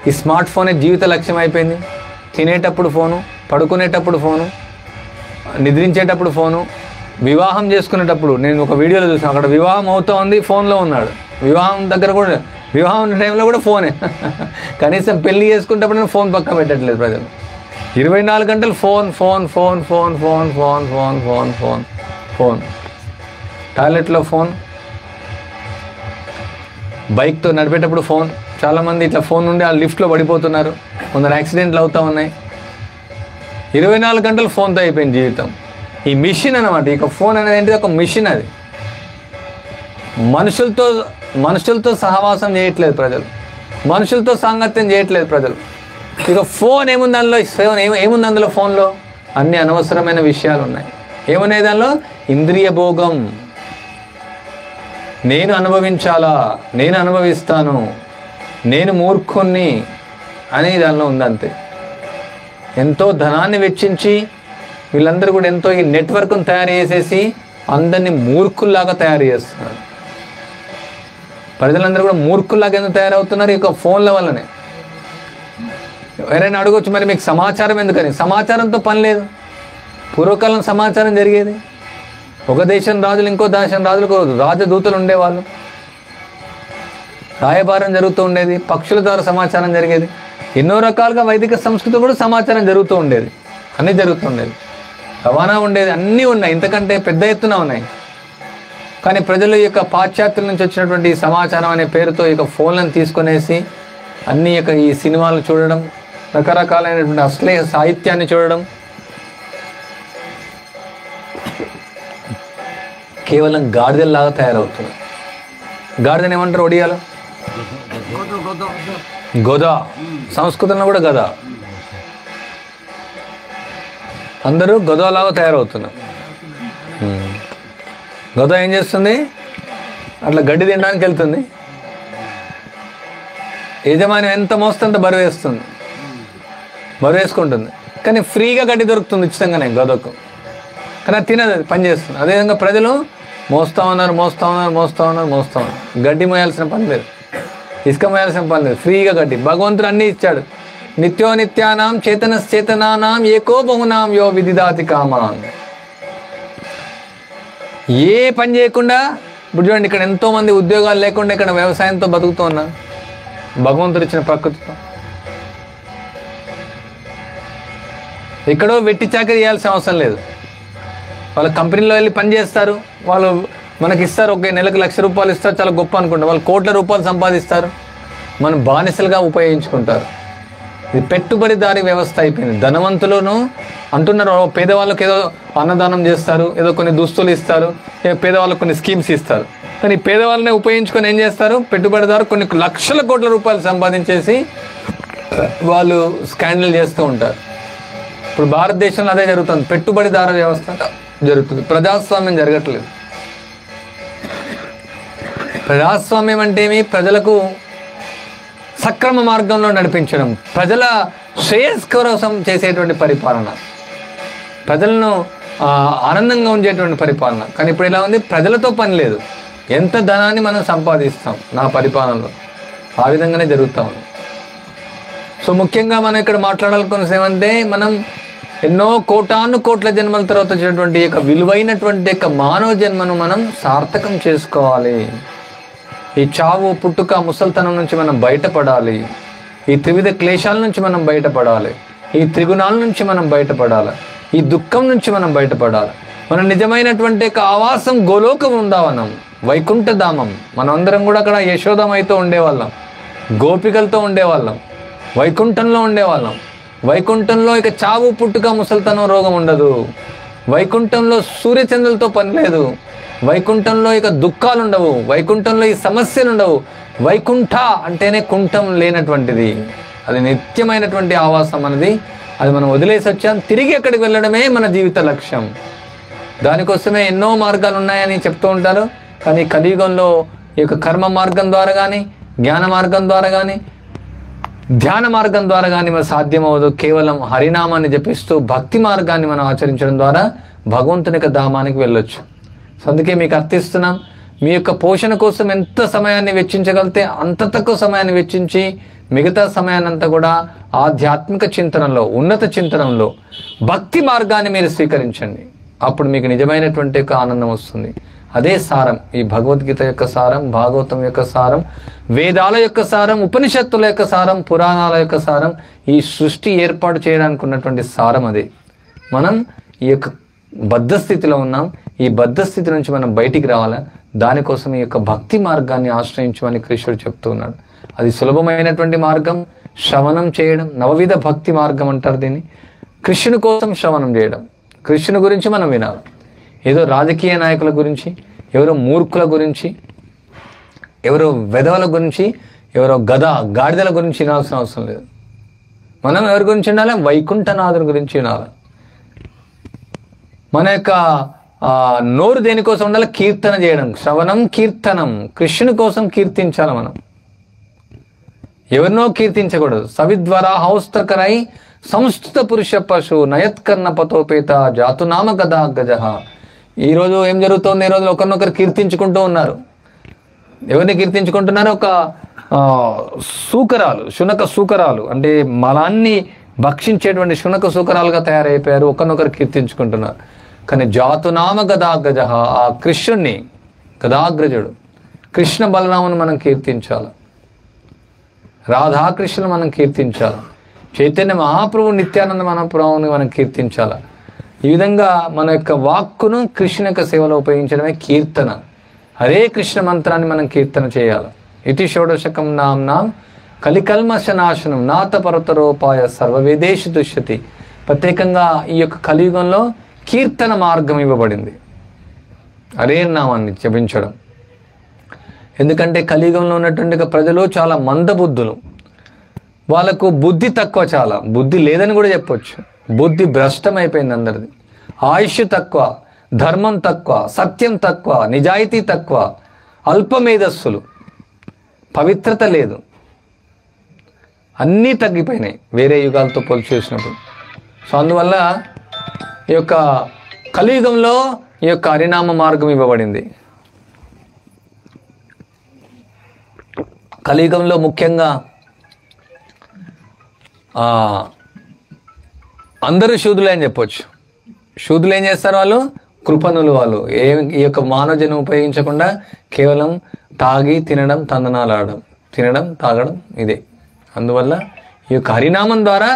ఈ స్మార్ట్ ఫోనే జీవిత లక్ష్యం అయిపోయింది. తినేటప్పుడు ఫోను, పడుకునేటప్పుడు ఫోను, నిద్రించేటప్పుడు ఫోను, వివాహం చేసుకునేటప్పుడు. నేను ఒక వీడియోలో చూసాను, అక్కడ వివాహం అవుతూ ఉంది, ఫోన్లో ఉన్నాడు. వివాహం దగ్గర కూడా, వివాహం టైంలో కూడా ఫోనే. కనీసం పెళ్లి చేసుకునేటప్పుడు ఫోన్ పక్క పెట్టట్లేదు ప్రజలు. 24 గంటలు phone phone phone phone phone phone phone phone phone phone, టాయిలెట్లో ఫోన్, బైక్తో నడిపేటప్పుడు ఫోన్. చాలామంది ఇట్లా ఫోన్ నుండి ఆ లిఫ్ట్లో పడిపోతున్నారు, కొందరు యాక్సిడెంట్లు అవుతూ ఉన్నాయి. 24 గంటలు ఫోన్తో అయిపోయింది జీవితం. ఈ మిషన్ అనమాట. ఇక ఫోన్ అనేది ఏంటిది? ఒక మిషన్. అది మనుషులతో సహవాసం చేయట్లేదు ప్రజలు, మనుషులతో సాంగత్యం చేయట్లేదు ప్రజలు. ఇక ఫోన్ ఏముంది అందులో? ఏముంది అందులో? ఫోన్లో అన్ని అనవసరమైన విషయాలు ఉన్నాయి. ఏమున్నాయి దానిలో? ఇంద్రియ భోగం. నేను అనుభవించాలా, నేను అనుభవిస్తాను, నేను మూర్ఖుణ్ణి అని దానిలో ఉందంతే. ఎంతో ధనాన్ని వెచ్చించి వీళ్ళందరూ కూడా ఎంతో ఈ నెట్వర్క్ను తయారు చేసేసి అందరినీ మూర్ఖుల్లాగా తయారు చేస్తున్నారు. ప్రజలందరూ కూడా మూర్ఖుల్లాగా ఎందుకు తయారవుతున్నారు? ఇక ఫోన్ల వల్లనే. ఎవరైనా అడగొచ్చు, మరి మీకు సమాచారం ఎందుకని? సమాచారంతో పని లేదు. పూర్వకాలం సమాచారం జరిగేది. ఒక దేశం రాజులు ఇంకో దేశం రాజులకు రాజదూతలు ఉండేవాళ్ళు, రాయబారం జరుగుతూ ఉండేది, పక్షుల ద్వారా సమాచారం జరిగేది, ఎన్నో రకాలుగా వైదిక సంస్కృతి కూడా సమాచారం జరుగుతూ ఉండేది, అన్నీ జరుగుతుండేది, రవాణా ఉండేది, అన్నీ ఉన్నాయి, ఇంతకంటే పెద్ద ఎత్తున ఉన్నాయి. కానీ ప్రజలు ఈ యొక్క పాశ్చాత్యుల నుంచి వచ్చినటువంటి సమాచారం అనే పేరుతో ఇక ఫోన్లను తీసుకునేసి అన్నీ ఈ సినిమాలు చూడడం, రకరకాలైనటువంటి అశ్లీల సాహిత్యాన్ని చూడడం, కేవలం గాడిదల్లాగా తయారవుతుంది. గాడిదని ఏమంటారు ఒడియాలో? గోద. సంస్కృతంలో కూడా గద. అందరూ గదలాగా తయారవుతున్నారు. గద ఏం చేస్తుంది? అట్లా గడ్డి తినడానికి వెళ్తుంది. యజమాని ఎంత మోస్తంత బరువు వేస్తుంది, బరువు వేసుకుంటుంది. కానీ ఫ్రీగా గడ్డి దొరుకుతుంది ఉచితంగానే గదకు. కానీ అది తినదు, అది పనిచేస్తుంది. అదేవిధంగా ప్రజలు మోస్తూ ఉన్నారు. గడ్డి మోయాల్సిన పని లేదు, ఇసుక మోయాల్సిన పని లేదు, ఫ్రీగా గడ్డి. భగవంతుడు అన్నీ ఇచ్చాడు. నిత్యో నిత్యానాం చేతనానాం ఏకో బహునాం యో విదిదాతి కామాన్. ఏ పని చేయకుండా ఇప్పుడు చూడండి, ఇక్కడ ఎంతోమంది ఉద్యోగాలు లేకుండా ఇక్కడ వ్యవసాయంతో బతుకుతూ ఉన్నారు, భగవంతుడు ఇచ్చిన ప్రకృతితో. ఎక్కడో వెట్టి చాకరీ చేయాల్సిన అవసరం లేదు. వాళ్ళ కంపెనీలో వెళ్ళి పని చేస్తారు, వాళ్ళు మనకి ఇస్తారు, ఒక నెలకు ₹1,00,000 ఇస్తారు, చాలా గొప్ప అనుకుంటారు. వాళ్ళు కోట్ల రూపాయలు సంపాదిస్తారు, మనం బానిసలుగా ఉపయోగించుకుంటారు. ఇది పెట్టుబడిదారీ వ్యవస్థ అయిపోయింది. ధనవంతులను అంటున్నారు, పేదవాళ్ళకి ఏదో అన్నదానం చేస్తారు, ఏదో కొన్ని దుస్తులు ఇస్తారు, పేదవాళ్ళకు కొన్ని స్కీమ్స్ ఇస్తారు. కానీ పేదవాళ్ళనే ఉపయోగించుకొని ఏం చేస్తారు? పెట్టుబడిదారు కొన్ని లక్షల కోట్ల రూపాయలు సంపాదించేసి వాళ్ళు స్కాండల్ చేస్తూ ఉంటారు. ఇప్పుడు భారతదేశంలో అదే జరుగుతుంది, పెట్టుబడిదారు వ్యవస్థ జరుగుతుంది, ప్రజాస్వామ్యం జరగట్లేదు. ప్రజాస్వామ్యం అంటే ఏమి? ప్రజలకు సక్రమ మార్గంలో నడిపించడం, ప్రజల శ్రేయస్ కోసం చేసేటువంటి పరిపాలన, ప్రజలను ఆనందంగా ఉంచేటువంటి పరిపాలన. కానీ ఇప్పుడు ఇలా ఉంది, ప్రజలతో పని లేదు, ఎంత ధనాన్ని మనం సంపాదిస్తాం నా పరిపాలనలో, ఆ విధంగానే జరుగుతూ ఉంది. సో ముఖ్యంగా మనం ఇక్కడ మాట్లాడాలనుకున్నది ఏమంటే, మనం ఎన్నో కోట్ల జన్మల తర్వాత వచ్చినటువంటి యొక్క విలువైనటువంటి యొక్క మానవ జన్మను మనం సార్థకం చేసుకోవాలి. ఈ చావు పుట్టుక ముసల్తనం నుంచి మనం బయటపడాలి, ఈ త్రివిధ క్లేశాల నుంచి మనం బయటపడాలి, ఈ త్రిగుణాల నుంచి మనం బయటపడాలి, ఈ దుఃఖం నుంచి మనం బయటపడాలి. మన నిజమైనటువంటి యొక్క ఆవాసం గోలోక బృందావనం, వైకుంఠధామం. మనం అందరం కూడా అక్కడ యశోదమైతో ఉండేవాళ్ళం, గోపికలతో ఉండేవాళ్ళం, వైకుంఠంలో ఉండేవాళ్ళం. వైకుంఠంలో ఇక చావు పుట్టుక ముసల్తనం రోగం ఉండదు. వైకుంఠంలో సూర్యచంద్రులతో పని లేదు. వైకుంఠంలో ఇక దుఃఖాలు ఉండవు. వైకుంఠంలో ఈ సమస్యలు ఉండవు. వైకుంఠ అంటేనే కుంఠం లేనటువంటిది, అది నిత్యమైనటువంటి ఆవాసం అనేది. అది మనం వదిలేసి వచ్చాం, తిరిగి అక్కడికి వెళ్ళడమే మన జీవిత లక్ష్యం. దానికోసమే ఎన్నో మార్గాలు ఉన్నాయని చెప్తూ ఉంటారు. కానీ కలియుగంలో ఈ యొక్క కర్మ మార్గం ద్వారా కానీ, జ్ఞాన మార్గం ద్వారా కానీ, ధ్యాన మార్గం ద్వారా కానీ మనం సాధ్యమవదు. కేవలం హరినామాన్ని జపిస్తూ భక్తి మార్గాన్ని మనం ఆచరించడం ద్వారా భగవంతుని యొక్క ధామానికి వెళ్ళొచ్చు. సో అందుకే మీకు అర్థిస్తున్నాం, మీ యొక్క పోషణ కోసం ఎంత సమయాన్ని వెచ్చించగలిగితే అంత తక్కువ సమయాన్ని వెచ్చించి మిగతా సమయాన్ని అంతా కూడా ఆధ్యాత్మిక చింతనలో, ఉన్నత చింతనంలో, భక్తి మార్గాన్ని మీరు స్వీకరించండి. అప్పుడు మీకు నిజమైనటువంటి ఒక ఆనందం వస్తుంది. అదే సారం, ఈ భగవద్గీత యొక్క సారం, భాగవతం యొక్క సారం, వేదాల యొక్క సారం, ఉపనిషత్తుల యొక్క సారం, పురాణాల యొక్క సారం, ఈ సృష్టి ఏర్పాటు చేయడానికి ఉన్నటువంటి సారం అదే. మనం ఈ యొక్క బద్ధ స్థితిలో ఉన్నాం, ఈ బద్ధ స్థితి నుంచి మనం బయటికి రావాలా, దానికోసం ఈ యొక్క భక్తి మార్గాన్ని ఆశ్రయించమని కృష్ణుడు చెప్తూ ఉన్నాడు. అది సులభమైనటువంటి మార్గం, శ్రవణం చేయడం, నవవిధ భక్తి మార్గం అంటారు దీన్ని. కృష్ణుని కోసం శ్రవణం చేయడం, కృష్ణుని గురించి మనం వినాలి. ఏదో రాజకీయ నాయకుల గురించి, ఎవరో మూర్ఖుల గురించి, ఎవరో వెధవల గురించి, ఎవరో గాడిదల గురించి వినాల్సిన అవసరం లేదు. మనం ఎవరి గురించి వినాలి? వైకుంఠనాథుని గురించి వినాలి. మన యొక్క నోరు దేనికోసం ఉండాలి? కీర్తన చేయడం, శ్రవణం కీర్తనం, కృష్ణుని కోసం కీర్తించాలి. మనం ఎవరినో కీర్తించకూడదు. సవిద్వరా హౌస్తకరై సంస్థిత పురుష పశు నయత్కర్ణ పతోపేత జాతునామ గదా గజ. ఈరోజు ఏం జరుగుతోంది? ఈ రోజు ఒకరినొకరు కీర్తించుకుంటూ ఉన్నారు. ఎవరిని కీర్తించుకుంటున్నారు? ఒక శూకరాలు, శునక శూకరాలు, అంటే మలాన్ని భక్షించేటువంటి శునక శూకరాలుగా తయారైపోయారు, ఒకరినొకరు కీర్తించుకుంటున్నారు. కానీ జాతునామ గదాగ్రజ, ఆ కృష్ణుణ్ణి, గదాగ్రజుడు కృష్ణ బలరామును మనం కీర్తించాలి, రాధాకృష్ణుని మనం కీర్తించాలి, చైతన్య మహాప్రభు నిత్యానంద మహాప్రభుని మనం కీర్తించాలి. ఈ విధంగా మన యొక్క వాక్కును కృష్ణ యొక్క సేవలో ఉపయోగించడమే కీర్తన. హరే కృష్ణ మంత్రాన్ని మనం కీర్తన చేయాలి. ఇతి షోడశకం నాం కలికల్మశనాశనం నాత పరతరోపాయ సర్వవేదేశు దుష్యతి. ప్రత్యేకంగా ఈ యొక్క కలియుగంలో కీర్తన మార్గం ఇవ్వబడింది, హరే నామాన్ని జపించడం. ఎందుకంటే కలియుగంలో ఉన్నటువంటి ప్రజలు చాలా మందబుద్ధులు, వాళ్ళకు బుద్ధి తక్కువ, చాలా బుద్ధి లేదని కూడా చెప్పొచ్చు. బుద్ధి భ్రష్టమైపోయింది అందరిది. ఆయుష్ తక్కువ, ధర్మం తక్కువ, సత్యం తక్కువ, నిజాయితీ తక్కువ, అల్పమేధస్సులు, పవిత్రత లేదు, అన్నీ తగ్గిపోయినాయి వేరే యుగాలతో పోల్చి చూసినప్పుడు. సో అందువల్ల ఈ యొక్క కలియుగంలో ఈ యొక్క హరినామ మార్గం ఇవ్వబడింది. కలియుగంలో ముఖ్యంగా అందరూ శూద్రులే అని చెప్పొచ్చు. శూద్రులు ఏం చేస్తారు? వాళ్ళు కృపణులు. వాళ్ళు ఈ యొక్క మానవ జన్మ ఉపయోగించకుండా కేవలం తాగి తినడం, తందనాలు ఆడడం, తినడం తాగడం ఇదే. అందువల్ల ఈ యొక్క హరినామం ద్వారా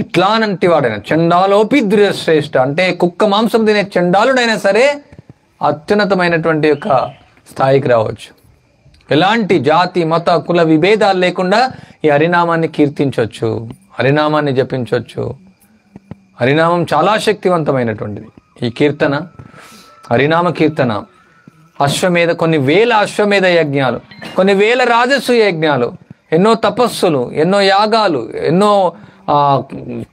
ఇట్లానంటి వాడైనా చండాలోపి శ్రేష్ఠ, అంటే కుక్క మాంసం తినే చండాలుడైనా సరే అత్యున్నతమైనటువంటి యొక్క స్థాయికి రావచ్చు. ఎలాంటి జాతి మత కుల విభేదాలు లేకుండా ఈ హరినామాన్ని కీర్తించవచ్చు, హరినామాన్ని జపించవచ్చు. హరినామం చాలా శక్తివంతమైనటువంటిది. ఈ కీర్తన, హరినామ కీర్తన, అశ్వమేధ, కొన్ని వేల అశ్వమేధ యజ్ఞాలు, కొన్ని వేల రాజస్సు యజ్ఞాలు, ఎన్నో తపస్సులు, ఎన్నో యాగాలు, ఎన్నో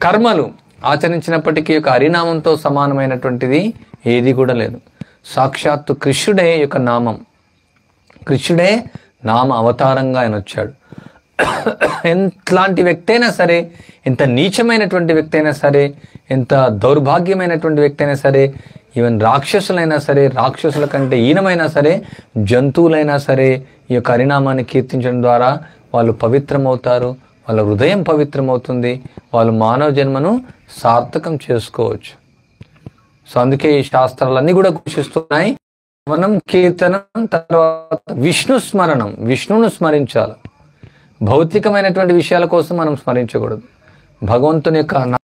కర్మలు ఆచరించినప్పటికీ యొక్క హరినామంతో సమానమైనటువంటిది ఏది కూడా లేదు. సాక్షాత్తు కృష్ణుడే యొక్క నామం, కృష్ణుడే నామ అవతారంగా ఆయన వచ్చాడు. ఎంతలాంటి వ్యక్తి అయినా సరే, ఎంత నీచమైనటువంటి వ్యక్తి అయినా సరే, ఎంత దౌర్భాగ్యమైనటువంటి వ్యక్తి అయినా సరే, ఈవెన్ రాక్షసులైనా సరే, రాక్షసుల కంటే హీనమైనా సరే, జంతువులైనా సరే, ఈ యొక్క హరినామాన్ని కీర్తించడం ద్వారా వాళ్ళు పవిత్రమవుతారు, వాళ్ళ హృదయం పవిత్రమవుతుంది, వాళ్ళు మానవ జన్మను సార్థకం చేసుకోవచ్చు. సో అందుకే ఈ శాస్త్రాలన్నీ కూడా ఘోషిస్తున్నాయి. మనం కీర్తనం, తర్వాత విష్ణు స్మరణం, విష్ణువును స్మరించాలి. భౌతికమైనటువంటి విషయాల కోసం మనం స్మరించకూడదు. భగవంతుని యొక్క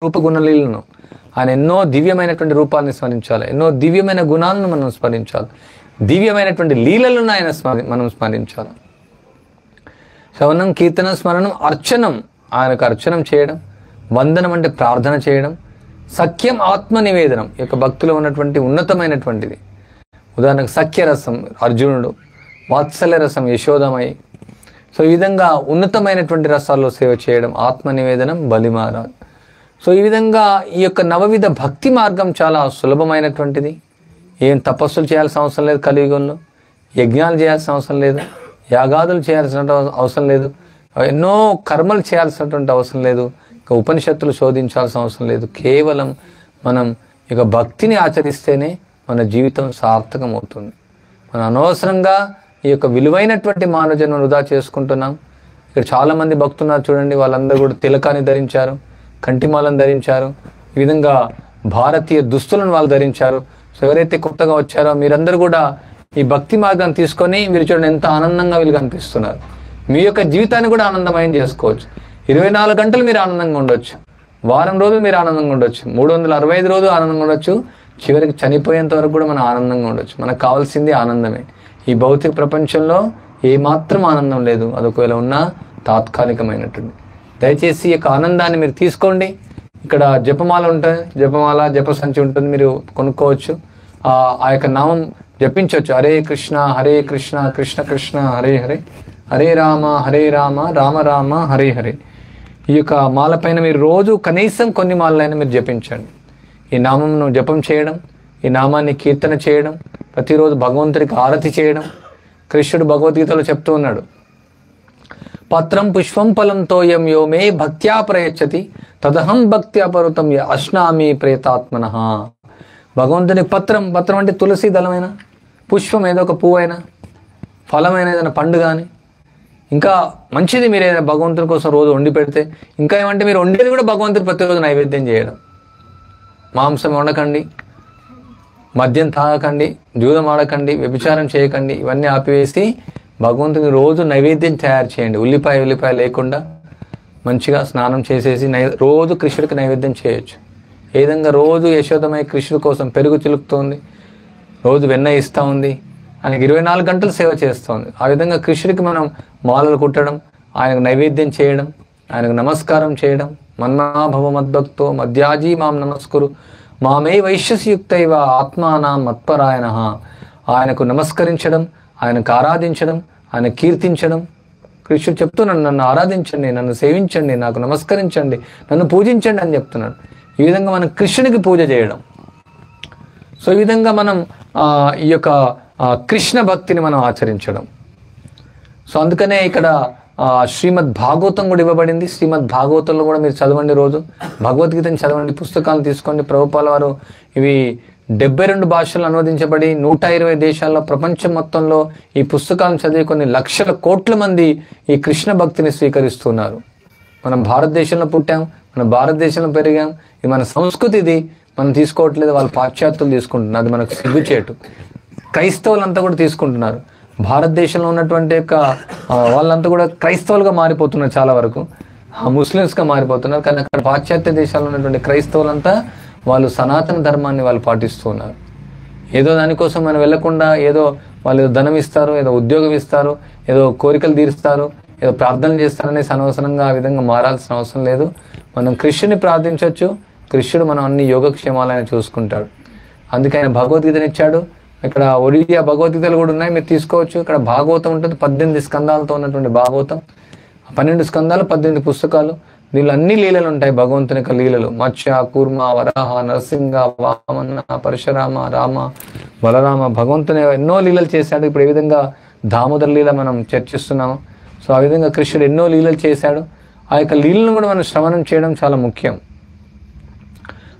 రూప గుణలీలను, ఆయన ఎన్నో దివ్యమైనటువంటి రూపాలని స్మరించాలి, ఎన్నో దివ్యమైన గుణాలను మనం స్మరించాలి, దివ్యమైనటువంటి లీలలను ఆయన మనం స్మరించాలి. శ్రవణం, కీర్తన, స్మరణం, అర్చనం, ఆయనకు అర్చనం చేయడం, వందనం అంటే ప్రార్థన చేయడం, సఖ్యం, ఆత్మ నివేదనం, ఈ యొక్క భక్తిలో ఉన్నటువంటి ఉన్నతమైనటువంటిది. ఉదాహరణకు సఖ్యరసం అర్జునుడు, వాత్సల్య రసం యశోదమై. సో ఈ విధంగా ఉన్నతమైనటువంటి రసాల్లో సేవ చేయడం, ఆత్మ నివేదనం, బలిమారాజ్. సో ఈ విధంగా ఈ యొక్క నవవిధ భక్తి మార్గం చాలా సులభమైనటువంటిది. ఏం తపస్సులు చేయాల్సిన అవసరం లేదు, కలియుగంలో యజ్ఞాలు చేయాల్సిన అవసరం లేదు, యాగాదులు చేయాల్సిన అవసరం లేదు, ఎన్నో కర్మలు చేయాల్సినటువంటి అవసరం లేదు, ఇక ఉపనిషత్తులు శోధించాల్సిన అవసరం లేదు. కేవలం మనం ఇక భక్తిని ఆచరిస్తేనే మన జీవితం సార్థకం అవుతుంది. మనం అనవసరంగా ఈ యొక్క విలువైనటువంటి మానవ జన్మను వృధా చేసుకుంటున్నాం. ఇక్కడ చాలామంది భక్తున్నారు చూడండి, వాళ్ళందరూ కూడా తిలకాన్ని ధరించారు, కంటిమాలను ధరించారు, ఈ విధంగా భారతీయ దుస్తులను వాళ్ళు ధరించారు. సో ఎవరైతే కొత్తగా వచ్చారో మీరందరూ కూడా ఈ భక్తి మార్గాన్ని తీసుకొని మీరు చూడండి ఎంత ఆనందంగా వీళ్ళు కనిపిస్తున్నారు. మీ యొక్క జీవితాన్ని కూడా ఆనందమయం చేసుకోవచ్చు. 24 గంటలు మీరు ఆనందంగా ఉండొచ్చు, వారం రోజులు మీరు ఆనందంగా ఉండొచ్చు, 365 రోజులు ఆనందంగా ఉండొచ్చు, చివరికి చనిపోయేంత వరకు కూడా మనం ఆనందంగా ఉండొచ్చు. మనకు కావాల్సింది ఆనందమే. ఈ భౌతిక ప్రపంచంలో ఏమాత్రం ఆనందం లేదు, అది ఒకవేళ ఉన్నా తాత్కాలికమైనటువంటి. దయచేసి ఈ యొక్క ఆనందాన్ని మీరు తీసుకోండి. ఇక్కడ జపమాల ఉంటుంది, జపమాల జప సంచి ఉంటుంది, మీరు కొనుక్కోవచ్చు. ఆ యొక్క నామం జపించవచ్చు. హరే కృష్ణ కృష్ణ కృష్ణ హరే హరే, హరే రామ రామ రామ హరే హరే. ఈ యొక్క మాల పైన మీరు రోజు కనీసం కొన్ని మాలలైనా మీరు జపించండి. ఈ నామంను జపం చేయడం, ఈ నామాన్ని కీర్తన చేయడం, ప్రతిరోజు భగవంతుడికి ఆరతి చేయడం. కృష్ణుడు భగవద్గీతలో చెప్తూ ఉన్నాడు, పత్రం పుష్పం ఫలం తోయం యో మే భక్త్యా ప్రయచ్చతి తదహం భక్త్యా పర్వతం అశ్నామి ప్రేతాత్మన. భగవంతుని పత్రం అంటే తులసి దళమైన, పుష్పం ఏదో ఒక పువ్వైనా, ఫలమైన ఏదైనా పండు కానీ, ఇంకా మంచిది మీరు ఏదైనా భగవంతుని కోసం రోజు వండి పెడితే, ఇంకా ఏమంటే మీరు వండేది కూడా భగవంతుని ప్రతిరోజు నైవేద్యం చేయడం. మాంసం వండకండి, మద్యం తాగకండి, జూదం ఆడకండి, వ్యభిచారం చేయకండి, ఇవన్నీ ఆపివేసి భగవంతుని రోజు నైవేద్యం తయారు చేయండి. ఉల్లిపాయ లేకుండా మంచిగా స్నానం చేసేసి రోజు కృష్ణుడికి నైవేద్యం చేయొచ్చు. ఏ విధంగా రోజు యశోదమై కృష్ణుడి కోసం పెరుగు చిలుకుతోంది, రోజు వెన్న ఇస్తూ ఉంది, ఆయనకి 24 గంటలు సేవ చేస్తోంది. ఆ విధంగా కృష్ణుడికి మనం మాలలు కుట్టడం, ఆయనకు నైవేద్యం చేయడం, ఆయనకు నమస్కారం చేయడం. మన్నాభవ మద్భక్తో మధ్యాజీ మాం నమస్కురు మామే వైశ్యయుక్తైవ ఆత్మానాం మత్పరాయణ. ఆయనకు నమస్కరించడం, ఆయనకు ఆరాధించడం, ఆయన కీర్తించడం. కృష్ణుడు చెప్తున్నాడు, నన్ను ఆరాధించండి, నన్ను సేవించండి, నాకు నమస్కరించండి, నన్ను పూజించండి అని చెప్తున్నాడు. ఈ విధంగా మనం కృష్ణునికి పూజ చేయడం. సో ఈ విధంగా మనం ఈ యొక్క కృష్ణ భక్తిని మనం ఆచరించడం. సో అందుకనే ఇక్కడ శ్రీమద్ భాగవతం కూడా ఇవ్వబడింది. శ్రీమద్ భాగవతంలో కూడా మీరు చదవండి, రోజు భగవద్గీతని చదవండి, పుస్తకాలు తీసుకోండి. ప్రభుపాల వారు ఇవి 72 భాషలు అనువదించబడి 120 దేశాల్లో, ప్రపంచం మొత్తంలో ఈ పుస్తకాలను చదివి కొన్ని లక్షల కోట్ల మంది ఈ కృష్ణ భక్తిని స్వీకరిస్తున్నారు. మనం భారతదేశంలో పుట్టాం, మన భారతదేశంలో పెరిగాం, ఇది మన సంస్కృతి, ఇది మనం తీసుకోవట్లేదు, వాళ్ళు పాశ్చాత్యులు తీసుకుంటున్నారు. అది మనకు సిగ్గుచేటు. క్రైస్తవులంతా కూడా తీసుకుంటున్నారు. భారతదేశంలో ఉన్నటువంటి యొక్క వాళ్ళంతా కూడా క్రైస్తవులుగా మారిపోతున్నారు, చాలా వరకు ముస్లిమ్స్గా మారిపోతున్నారు. కానీ అక్కడ పాశ్చాత్య దేశాల్లో ఉన్నటువంటి క్రైస్తవులంతా వాళ్ళు సనాతన ధర్మాన్ని వాళ్ళు పాటిస్తూ ఉన్నారు. ఏదో దానికోసం మనం వెళ్లకుండా ఏదో వాళ్ళు ధనం ఇస్తారు, ఏదో ఉద్యోగం ఇస్తారు, ఏదో కోరికలు తీరుస్తారు, ఏదో ప్రార్థనలు చేస్తారనేసి అనవసరంగా ఆ విధంగా మారాల్సిన అవసరం లేదు. మనం కృష్ణుని ప్రార్థించవచ్చు, కృష్ణుడు మనం అన్ని యోగక్షేమాలను చూసుకుంటాడు. అందుకే ఆయన భగవద్గీతని ఇచ్చాడు. ఇక్కడ ఒడియా భగవద్గీతలు కూడా ఉన్నాయి, మీరు తీసుకోవచ్చు. ఇక్కడ భాగవతం ఉంటుంది, 18 స్కందాలతో ఉన్నటువంటి భాగవతం. 12 స్కందాలు, 18 పుస్తకాలు. దీనిలో అన్ని లీలలు ఉంటాయి, భగవంతుని యొక్క లీలలు. మత్స్య, కూర్మ, వరాహ, నరసింహ, వామన, పరశురామ, రామ, బలరామ. భగవంతుని ఎన్నో లీలలు చేశాడు. ఇప్పుడు ఏ విధంగా దామోదర లీల మనం చర్చిస్తున్నాము. సో ఆ విధంగా కృష్ణుడు ఎన్నో లీలలు చేశాడు. ఆ యొక్క లీలను కూడా మనం శ్రవణం చేయడం చాలా ముఖ్యం.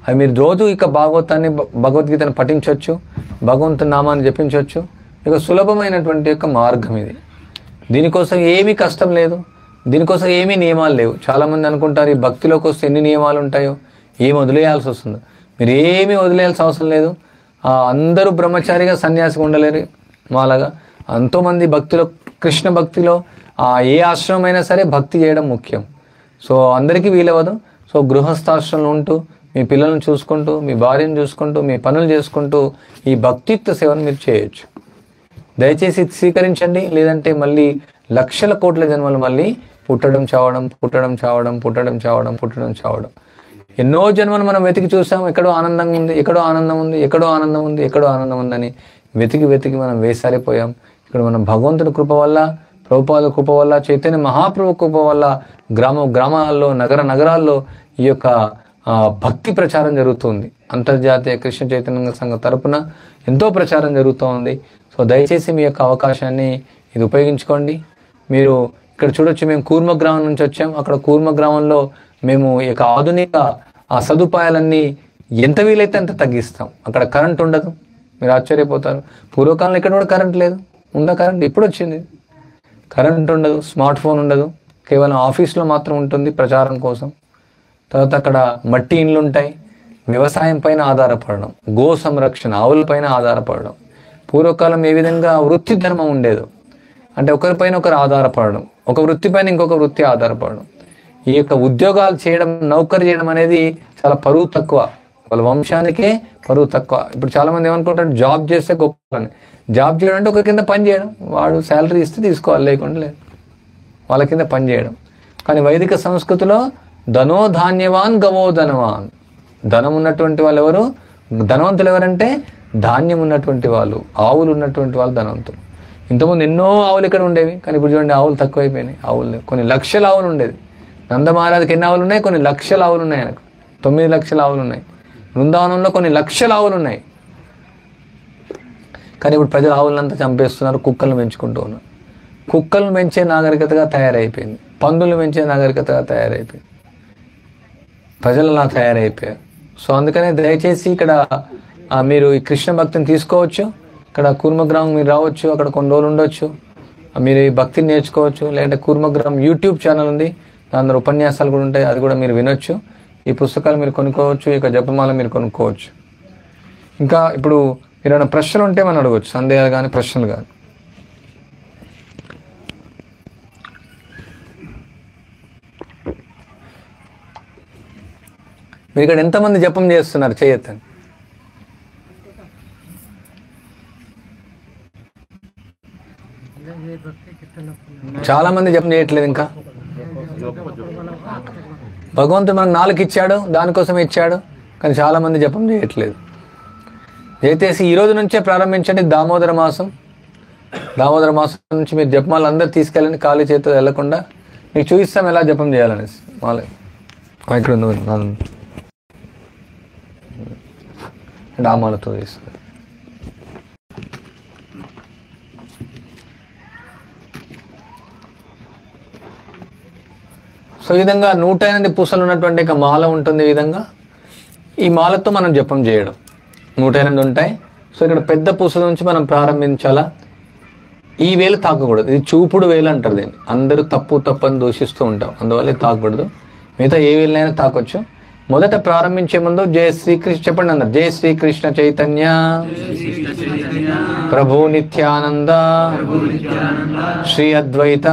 అవి మీరు రోజు ఇక భాగవతాన్ని, భగవద్గీతను పఠించవచ్చు, భగవంతుని నామాన్ని జపించవచ్చు. ఇక సులభమైనటువంటి యొక్క మార్గం ఇది. దీనికోసం ఏమీ కష్టం లేదు, దీనికోసం ఏమీ నియమాలు లేవు. చాలామంది అనుకుంటారు ఈ భక్తిలోకి వస్తే ఎన్ని నియమాలు ఉంటాయో, ఏమి వదిలేయాల్సి వస్తుందో. మీరు ఏమీ వదిలేయాల్సిన అవసరం లేదు. అందరూ బ్రహ్మచారిగా సన్యాసిగా ఉండలేరు మాలాగా. ఎంతోమంది భక్తిలో, కృష్ణ భక్తిలో ఏ ఆశ్రమం అయినా సరే భక్తి చేయడం ముఖ్యం. సో అందరికీ వీలవ్వదు. సో గృహస్థాశ్రమంలో ఉంటూ, మీ పిల్లలను చూసుకుంటూ, మీ భార్యను చూసుకుంటూ, మీ పనులు చేసుకుంటూ ఈ భక్తియుక్త సేవను మీరు చేయొచ్చు. దయచేసి స్వీకరించండి. లేదంటే మళ్ళీ లక్షల కోట్ల జన్మలు మళ్ళీ పుట్టడం చావడం, పుట్టడం చావడం, పుట్టడం చావడం, పుట్టడం చావడం. ఎన్నో జన్మలు మనం వెతికి చూసాం. ఎక్కడో ఆనందంగా ఉంది, ఎక్కడో ఆనందం ఉంది, ఎక్కడో ఆనందం ఉంది, ఎక్కడో ఆనందం ఉందని వెతికి మనం వేసారిపోయాం. ఇక్కడ మనం భగవంతుడి కృప వల్ల, ప్రభుపాద కృప వల్ల, చైతన్య మహాప్రభు కృప వల్ల గ్రామాల్లో, నగరాల్లో ఈ యొక్క భక్తి ప్రచారం జరుగుతుంది. అంతర్జాతీయ కృష్ణ చైతన్య సంఘం తరపున ఎంతో ప్రచారం జరుగుతూ ఉంది. సో దయచేసి మీ యొక్క అవకాశాన్ని ఇది ఉపయోగించుకోండి. మీరు ఇక్కడ చూడొచ్చు, మేము కూర్మ గ్రామం నుంచి వచ్చాం. అక్కడ కూర్మ గ్రామంలో మేము ఈ యొక్క ఆధునిక సదుపాయాలన్నీ ఎంత వీలైతే అంత తగ్గిస్తాం. అక్కడ కరెంట్ ఉండదు, మీరు ఆశ్చర్యపోతారు. పూర్వకాలంలో ఇక్కడ కూడా కరెంట్ లేదు, ఉందా కరెంట్? ఇప్పుడు వచ్చింది. కరెంట్ ఉండదు, స్మార్ట్ ఫోన్ ఉండదు, కేవలం ఆఫీస్లో మాత్రం ఉంటుంది ప్రచారం కోసం. తర్వాత అక్కడ మట్టి ఇండ్లు ఉంటాయి. వ్యవసాయం పైన ఆధారపడడం, గో సంరక్షణ, ఆవుల పైన ఆధారపడడం. పూర్వకాలం ఏ విధంగా వృత్తి ధర్మం ఉండేదో, అంటే ఒకరిపైన ఒకరు ఆధారపడడం, ఒక వృత్తి పైన ఇంకొక వృత్తి ఆధారపడడం. ఈ యొక్క ఉద్యోగాలు చేయడం, నౌకరీ చేయడం అనేది చాలా పరువు తక్కువ, వాళ్ళ వంశానికే పరువు తక్కువ. ఇప్పుడు చాలా మంది ఏమనుకుంటారు, జాబ్ చేస్తే గొప్ప అని. జాబ్ చేయడం అంటే ఒకరి కింద పని చేయడం, వాడు శాలరీ ఇస్తే తీసుకోవాలి, లేకుండా లేదు, వాళ్ళ కింద పని చేయడం. కానీ వైదిక సంస్కృతిలో ధనో ధాన్యవాన్ గవో ధనవాన్, ధనం ఉన్నటువంటి వాళ్ళు ఎవరు, ధనవంతులు ఎవరంటే ధాన్యం ఉన్నటువంటి వాళ్ళు, ఆవులు ఉన్నటువంటి వాళ్ళు ధనవంతులు. ఇంతకుముందు ఎన్నో ఆవులు ఇక్కడ ఉండేవి, కానీ ఇప్పుడు చూడండి ఆవులు తక్కువైపోయినాయి. ఆవులు కొన్ని లక్షల ఆవులు ఉండేది. నందమహారాజుకి ఎన్ని ఆవులు ఉన్నాయి? కొన్ని లక్షల ఆవులు ఉన్నాయి. ఆయనకు 9 లక్షల ఆవులు ఉన్నాయి. బృందావనంలో కొన్ని లక్షల ఆవులు ఉన్నాయి. కానీ ఇప్పుడు ప్రజలు ఆవులంతా చంపేస్తున్నారు, కుక్కలను పెంచుకుంటూ ఉన్నారు. కుక్కలను పెంచే నాగరికతగా తయారైపోయింది, పందులు పెంచే నాగరికతగా తయారైపోయింది, ప్రజలు అలా తయారైపోయారు. సో అందుకనే దయచేసి ఇక్కడ మీరు ఈ కృష్ణ భక్తిని తీసుకోవచ్చు. ఇక్కడ కూర్మగ్రామం మీరు రావచ్చు, అక్కడ కొన్ని రోజులు ఉండొచ్చు, మీరు ఈ భక్తిని నేర్చుకోవచ్చు. లేదంటే కూర్మగ్రామం యూట్యూబ్ ఛానల్ ఉంది, దాని ఉపన్యాసాలు కూడా ఉంటాయి, అది కూడా మీరు వినొచ్చు. ఈ పుస్తకాలు మీరు కొనుక్కోవచ్చు, ఇక జపమాల మీరు కొనుక్కోవచ్చు. ఇంకా ఇప్పుడు ఏమైనా ప్రశ్నలు ఉంటే మనం అడగవచ్చు, సందేహాలు కానీ ప్రశ్నలు కానీ. మీరు ఇక్కడ ఎంతమంది జపం చేస్తున్నారు చేయొద్దని? చాలా మంది జపం చేయట్లేదు. ఇంకా భగవంతుడు మనకు 4 ఇచ్చాడు, దానికోసం ఇచ్చాడు, కానీ చాలా మంది జపం చేయట్లేదు. దయచేసి ఈ రోజు నుంచే ప్రారంభించండి. దామోదర మాసం నుంచి మీరు జపమాలు అందరూ తీసుకెళ్ళండి, ఖాళీ చేతితో వెళ్లకుండా. మీకు చూపిస్తాం ఎలా జపం చేయాలనేసి. ఇక్కడ డామాలతో తీస్తారు. సో ఈ విధంగా 108 పూసలు ఉన్నటువంటి ఒక మాల ఉంటుంది. ఈ విధంగా ఈ మాలతో మనం జపం చేయడం 108 ఉంటాయి. సో ఇక్కడ పెద్ద పూసల నుంచి మనం ప్రారంభించాలా. ఈ వేలు తాకకూడదు, ఇది చూపుడు వేలు అంటారు దీన్ని. అందరూ తప్పు అని దూషిస్తూ ఉంటాం, అందువల్ల తాకూడదు. మిగతా ఏ వేలనైనా తాకొచ్చు. మొదట ప్రారంభించే ముందు జయ శ్రీకృష్ణ చెప్పండి అన్నారు. జయ శ్రీకృష్ణ చైతన్య ప్రభు నిత్యానంద శ్రీ అద్వైత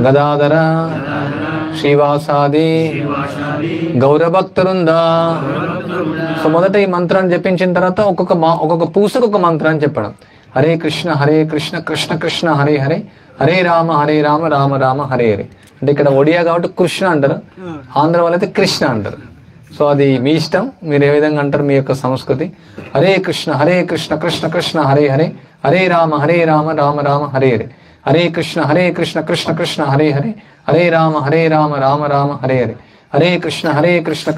గదాధర శ్రీవాసాది గౌరభక్తరుంద. సో మొదట ఈ మంత్రాన్ని జపించిన తర్వాత ఒక్కొక్క పూసకు ఒక మంత్రాన్ని చెప్పడం. హరే కృష్ణ కృష్ణ కృష్ణ హరే హరే, హరే రామ రామ రామ హరే హరే. అంటే ఇక్కడ ఒడియా కాబట్టి కృష్ణ అంటారు, ఆంధ్ర వాళ్ళైతే కృష్ణ అంటారు. సో అది మీ ఇష్టం, మీరు ఏ విధంగా అంటారు, మీ యొక్క సంస్కృతి. హరే కృష్ణ కృష్ణ కృష్ణ హరే హరే, హరే రామ రామ రామ హరే హరే. హరే కృష్ణ కృష్ణ కృష్ణ హరే హరే, హరే రామ రామ రామ హరే హరే. హరే కృష్ణ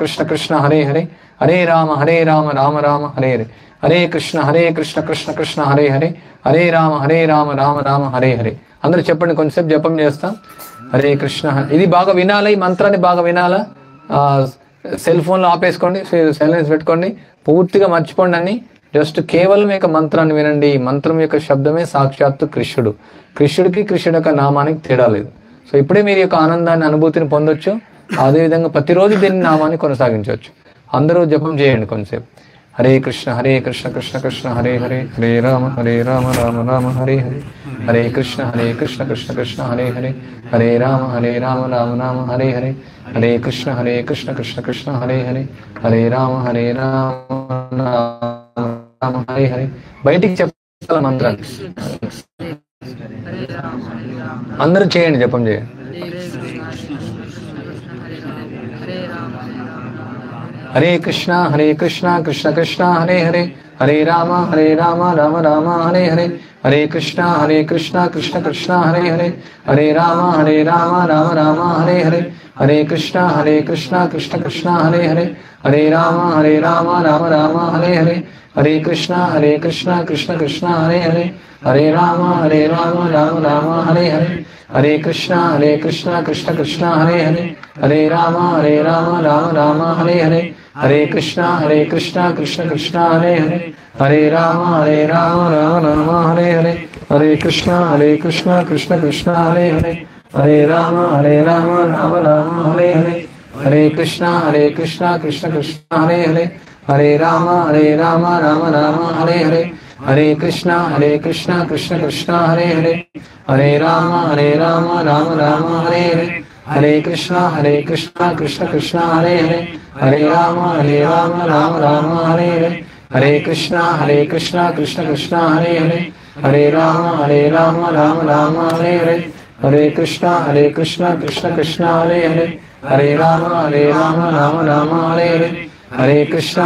కృష్ణ కృష్ణ హరే హరే, హరే రామ రామ రామ హరే హరే. హరే కృష్ణ కృష్ణ కృష్ణ హరే హరే, హరే రామ రామ రామ హరే హరే. అందరూ చెప్పండి, కొంచెంసేపు జపం చేస్తాం. హరే కృష్ణ. ఇది బాగా వినాలా, ఈ మంత్రాన్ని బాగా వినాలా. సెల్ ఫోన్లో ఆపేసుకోండి, సైలెన్స్ పెట్టుకోండి, పూర్తిగా మర్చిపోండి అని. జస్ట్ కేవలం యొక్క మంత్రాన్ని వినండి. ఈ మంత్రం యొక్క శబ్దమే సాక్షాత్తు కృష్ణుడు. కృష్ణుడికి కృష్ణుడి యొక్క నామానికి తేడా లేదు. సో ఇప్పుడే మీరు యొక్క ఆనందాన్ని, అనుభూతిని పొందొచ్చు. అదేవిధంగా ప్రతిరోజు దీన్ని నామాన్ని కొనసాగించవచ్చు. అందరూ జపం చేయండి కొంచెంసేపు. హరే కృష్ణ కృష్ణ కృష్ణ హరే హరే, హరే రామ రామ రామ హరే హరే. హరే కృష్ణ కృష్ణ కృష్ణ హరే హరే, హరే రామ రామ రామ హరే హరే. హరే కృష్ణ కృష్ణ కృష్ణ హరే హరే, హరే రామ రామ హరే హరే. బయటికి చెప్పాల మంత్రాన్ని అందరూ చేయండి, జపం చేయండి. హరే కృష్ణ కృష్ణ కృష్ణ హరే హరే, హరే రామ రామ రామ హరే హరే. హరే కృష్ణ కృష్ణ కృష్ణ హరే హరే, హరే రామ రామ రామ హరే హరే. హరే కృష్ణ కృష్ణ కృష్ణ హరే హరే, హరే రామ రామ రామ హరే హరే. హరే కృష్ణ కృష్ణ కృష్ణ హరే హరే, హరే రామ రామ రామ హరే హరే. హరే కృష్ణ కృష్ణ కృష్ణ హరే హరే, హరే రామ రామ రామ హరే హరే. హరే కృష్ణ కృష్ణ కృష్ణ హరే హరే, హరే రామ రామ రామ హరే హరే. హరే కృష్ణ కృష్ణ కృష్ణ హరే హరే, హరే రామ రామ రామ హరే హరే. హరే కృష్ణ కృష్ణ కృష్ణ హరే హరే, హరే రామ రామ రామ హరే హరే. హరే కృష్ణ కృష్ణ కృష్ణ హరే హరే, హరే రామ రామ రామ హరే హరే, హరే కృష్ణ కృష్ణ కృష్ణ హరే హరే, హరే రామ రామ రామ హరే హరే, హరే కృష్ణ కృష్ణ కృష్ణ హరే హరే, హరే రామ రామ రామ హరే హరే, హరే కృష్ణ కృష్ణ కృష్ణ హరే హరే, హరే రామ రామ రామ హరే హరే, హరే కృష్ణ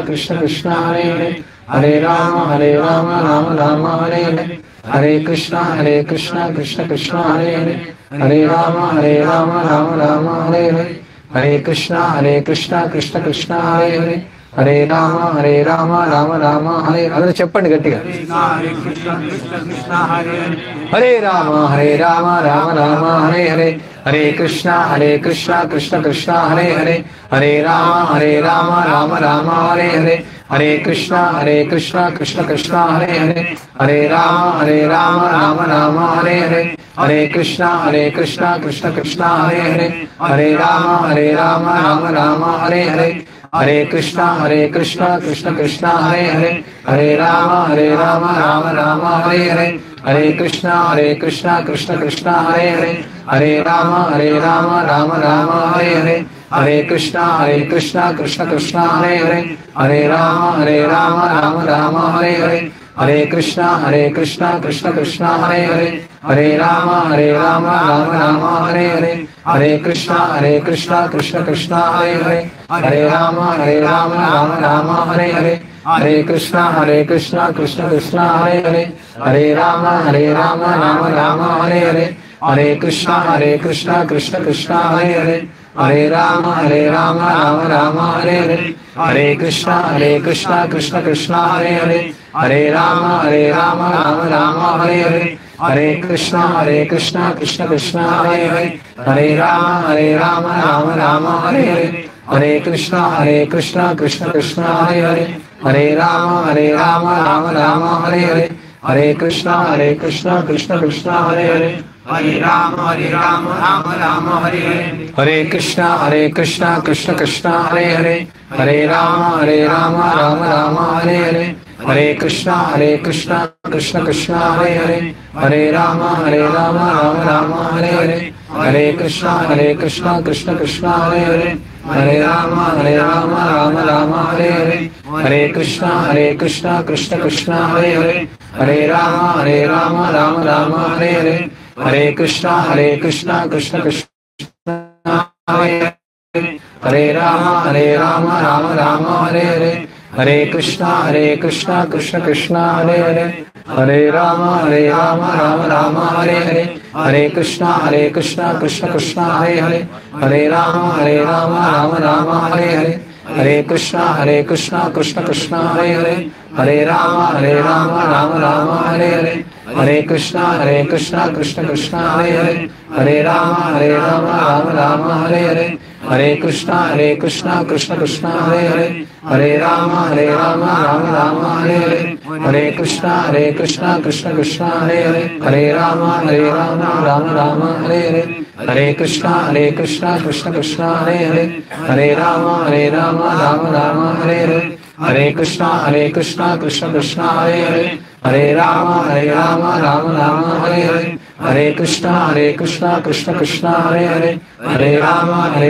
కృష్ణ కృష్ణ హరే హరే, హరే రామ రామ రామ హరే హరే, హరే కృష్ణ కృష్ణ కృష్ణ హరే హరే, హరే రామ రామ రామ హరే హరే, హరే కృష్ణ కృష్ణ కృష్ణ హరే హరే, హరే రామ రామ రామ హరే. అందరూ చెప్పండి గట్టిగా, హరే రామ రామ రామ హరే హరే, హరే కృష్ణ కృష్ణ కృష్ణ హరే హరే, హరే రామ రామ రామ హరే హరే, హరే కృష్ణ కృష్ణ కృష్ణ హరే హరే, హరే రామ రామ రామ హరే హరే, హరే కృష్ణ కృష్ణ కృష్ణ హరే హరే, హరే రామ రామ రామ హరే హరే, హరే కృష్ణ కృష్ణ కృష్ణ హరే హరే, హరే రామ రామ రామ హరే హరే, హరే కృష్ణ కృష్ణ కృష్ణ హరే హరే, హరే రామ రామ రామ హరే హరే, హరే కృష్ణ కృష్ణ కృష్ణ హరే హరే, హరే రామ రామ రామ హరే హరే, హరే కృష్ణ కృష్ణ కృష్ణ హరే హరే, హరే రామ రామ రామ హరే హరే, హరే కృష్ణ కృష్ణ కృష్ణ హరే హరే, హరే రామ రామ రామ హరే హరే, హరే కృష్ణ కృష్ణ కృష్ణ హరే హరే, హరే రామ రామ రామ హరే హరే, హరే కృష్ణ కృష్ణ కృష్ణ హరే హరే, హరే రామ రామ రామ హరే హరే, హరే కృష్ణ కృష్ణ కృష్ణ హరే హరే, హరే రామ రామ రామ హరే హరే, హరే కృష్ణ కృష్ణ కృష్ణ హరే హరే, హరే రామ రామ హరే హరే, హరే కృష్ణ కృష్ణ కృష్ణ హరే హరే, హరే రామ రామ హరే హరే, హరే కృష్ణ కృష్ణ కృష్ణ హరే హరే, హరే రామ రామ రామ హరే హరే, హరే కృష్ణ కృష్ణ కృష్ణ హరే హరే, హరే రామ రామ రామ హరే హరే, హరే కృష్ణ కృష్ణ కృష్ణ హరే హరే, హరే రామ రామ రామ హరే హరే, హరే కృష్ణ కృష్ణ కృష్ణ హరే హరే, హరే రామ రామ రామ హరే హరే, హరే కృష్ణ కృష్ణ కృష్ణ హరే హరే, హరే రామ రామ రామ హరే హరే, హరే కృష్ణ కృష్ణ కృష్ణ హరే హరే, హరే రామ రామ రామ హరే హరే, హరే కృష్ణ కృష్ణ కృష్ణ హరే హరే, హరే రామ రామ రామ హరే హరే, హరే కృష్ణ కృష్ణ కృష్ణ హరే హరే, హరే రామ రామ రామ హరే హరే, హరే కృష్ణ కృష్ణ కృష్ణ హరే హరే, హరే రామ రామ రామ హరే హరే, హరే కృష్ణ కృష్ణ కృష్ణ హరే హరే, హరే రామ రామ రామ హరే హరే, హరే కృష్ణ కృష్ణ కృష్ణ హరే హరే, హరే రామ రామ రామ హరే హరే, హరే కృష్ణ కృష్ణ కృష్ణ హరే హరే, హరే రామ రామ రామ హరే హరే, హరే కృష్ణ కృష్ణ కృష్ణ హరే హరే, హరే రామ రామ రామ హరే హరే, హరే కృష్ణ కృష్ణ కృష్ణ హరే హరే, హరే రామ రామ రామ హరే హరే, హరే కృష్ణ కృష్ణ కృష్ణ హరే హరే, హరే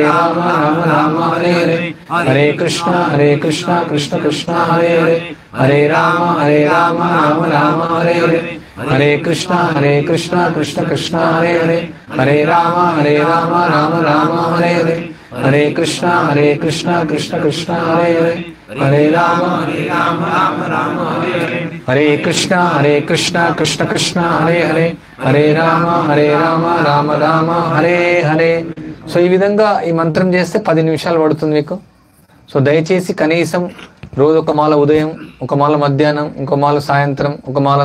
రామ రామ రామ హరే హరే, హరే కృష్ణ కృష్ణ కృష్ణ హరే హరే, హరే రామ రామ రామ హరే హరే, హరే కృష్ణ కృష్ణ కృష్ణ హరే హరే, హరే రామ రామ రామ హరే హరే, హరే కృష్ణ కృష్ణ కృష్ణ హరే హరే, హరే రామ రామ హరే హరే, హరే కృష్ణ కృష్ణ కృష్ణ హరే హరే, హరే రామ రామ రామ హరే హరే. సో ఈ విధంగా ఈ మంత్రం చేస్తే 10 నిమిషాలు పడుతుంది మీకు. సో దయచేసి కనీసం రోజు ఒక మాల ఉదయం, ఒక మాల మధ్యాహ్నం, ఇంకో మాల సాయంత్రం, ఒక మాల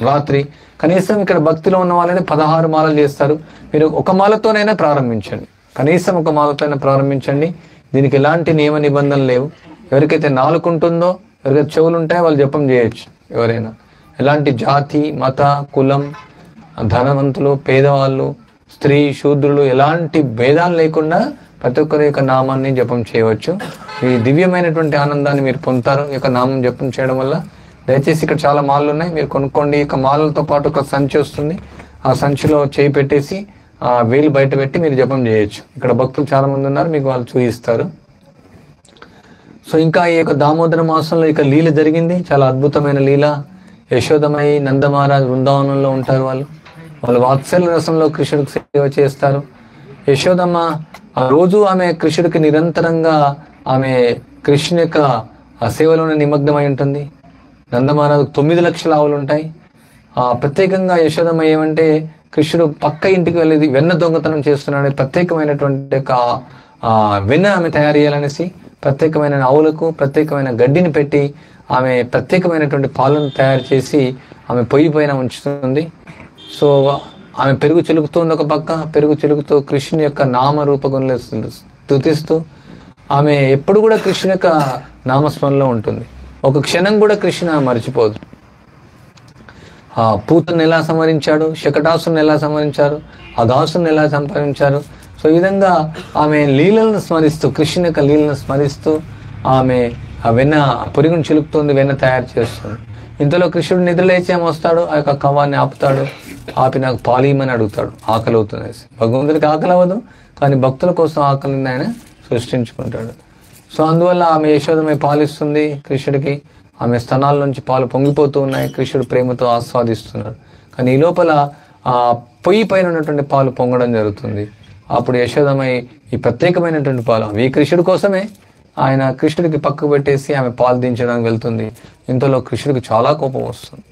రాత్రి, కనీసం ఇక్కడ భక్తిలో ఉన్న వాళ్ళైనా 16 మాలలు చేస్తారు. మీరు ఒక మాలతోనైనా ప్రారంభించండి, కనీసం ఒక మాలతోనైనా ప్రారంభించండి. దీనికి ఎలాంటి నియమ నిబంధనలు లేవు. ఎవరికైతే నాలుక ఉంటుందో, ఎవరికైతే చెవులు ఉంటాయో వాళ్ళు జపం చేయొచ్చు. ఎవరైనా ఎలాంటి జాతి, మత, కులం, ధనవంతులు, పేదవాళ్ళు, స్త్రీ, శూద్రులు ఎలాంటి భేదాలు లేకుండా ప్రతి ఒక్కరి యొక్క నామాన్ని జపం చేయవచ్చు. ఈ దివ్యమైనటువంటి ఆనందాన్ని మీరు పొందుతారు ఈ యొక్క నామం జపం చేయడం వల్ల. దయచేసి ఇక్కడ చాలా మాలలు ఉన్నాయి, మీరు కొనుక్కోండి. ఇక మాలలతో పాటు ఒక సంచి వస్తుంది, ఆ సంచిలో చేయి పెట్టేసి వేలు బయట పెట్టి మీరు జపం చేయొచ్చు. ఇక్కడ భక్తులు చాలా మంది ఉన్నారు, మీకు వాళ్ళు చూపిస్తారు. సో ఇంకా ఈ యొక్క దామోదర మాసంలో ఇక లీల జరిగింది, చాలా అద్భుతమైన లీల. యశోదమయి నందమహారాజ్ బృందావనంలో ఉంటారు. వాళ్ళు వాత్సల్య రసంలో కృష్ణుడికి సేవ చేస్తారు. యశోదమ్మ ఆ రోజు ఆమె కృష్ణుడికి నిరంతరంగా ఆమె కృష్ణుని యొక్క సేవలోనే నిమగ్నమై ఉంటుంది. నందమహారాజు 9 లక్షల ఆవులు ఉంటాయి. ప్రత్యేకంగా యశోదమ్మ ఏమంటే కృష్ణుడు పక్క ఇంటికి వెళ్ళేది వెన్న దొంగతనం చేస్తున్నాడు, ప్రత్యేకమైనటువంటి ఒక వెన్న ఆమె తయారు చేయాలనేసి ప్రత్యేకమైన ఆవులకు ప్రత్యేకమైన గడ్డిని పెట్టి ఆమె ప్రత్యేకమైనటువంటి పాలను తయారు చేసి ఆమె పొయ్యి పైన ఉంచుతుంది. సో ఆమె పెరుగు చిలుకుతుంది, ఒక పక్క పెరుగు చిలుకుతూ కృష్ణుని యొక్క నామరూపగుణులు స్తుతిస్తూ ఆమె ఎప్పుడు కూడా కృష్ణుని యొక్క నామస్మరణలో ఉంటుంది. ఒక క్షణం కూడా కృష్ణ మర్చిపోదు. పూతను ఎలా సంహరించాడు, శకటాసుని ఎలా సంహరించారు, అఘాసుని ఎలా సంహరించారు. సో ఈ విధంగా ఆమె లీలలను స్మరిస్తూ కృష్ణుని యొక్క లీలను స్మరిస్తూ ఆమె ఆ వెన్న పొరుగును చిలుపుతుంది, వెన్న తయారు చేస్తుంది. ఇంతలో కృష్ణుడు నిద్రలేచి ఏమో వస్తాడు, ఆ యొక్క కవ్వాన్ని ఆపుతాడు, ఆపి నాకు పాలు ఇమ్మని అడుగుతాడు, ఆకలి అవుతుంది. భగవంతుడికి ఆకలి అవ్వదు, కానీ భక్తుల కోసం ఆకలిని ఆయన సృష్టించుకుంటాడు. సో అందువల్ల ఆమె యశోదమై పాలిస్తుంది కృష్ణుడికి. ఆమె స్తనాల నుంచి పాలు పొంగిపోతూ ఉన్నాయి, కృష్ణుడు ప్రేమతో ఆస్వాదిస్తున్నాడు. కానీ ఈ లోపల ఆ పొయ్యి పైన ఉన్నటువంటి పాలు పొంగడం జరుగుతుంది. అప్పుడు యశోదమై ఈ ప్రత్యేకమైనటువంటి పాలు అవి కృష్ణుడి కోసమే ఆయన కృష్ణుడికి పక్కకు పెట్టేసి ఆమె పాలు దించడానికి వెళ్తుంది. ఇంతలో కృష్ణుడికి చాలా కోపం వస్తుంది.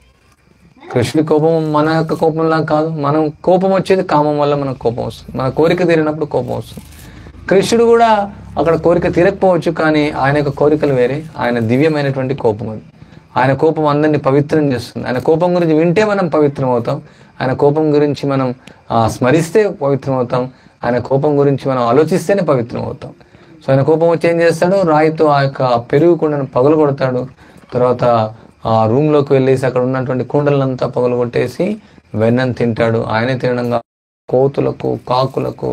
కృష్ణుడి కోపం మన యొక్క కోపంలా కాదు, మనం కోపం వచ్చేది కామం వల్ల మనకు కోపం వస్తుంది, మన కోరిక తీరినప్పుడు కోపం వస్తుంది. కృష్ణుడు కూడా అక్కడ కోరిక తీరకపోవచ్చు, కానీ ఆయన యొక్క కోరికలు వేరే, ఆయన దివ్యమైనటువంటి కోపం అది. ఆయన కోపం అందరినీ పవిత్రం చేస్తుంది. ఆయన కోపం గురించి వింటే మనం పవిత్రం అవుతాం, ఆయన కోపం గురించి మనం స్మరిస్తే పవిత్రం అవుతాం, ఆయన కోపం గురించి మనం ఆలోచిస్తేనే పవిత్రం అవుతాం. సో ఆయన కోపం వచ్చి ఏం చేస్తాడు, రాయితో ఆ యొక్క పెరుగు కుండను పగలు కొడతాడు. తర్వాత ఆ రూమ్లోకి వెళ్ళేసి అక్కడ ఉన్నటువంటి కుండలంతా పగలు కొట్టేసి వెన్నను తింటాడు. ఆయనే తినడంగా కోతులకు కాకులకు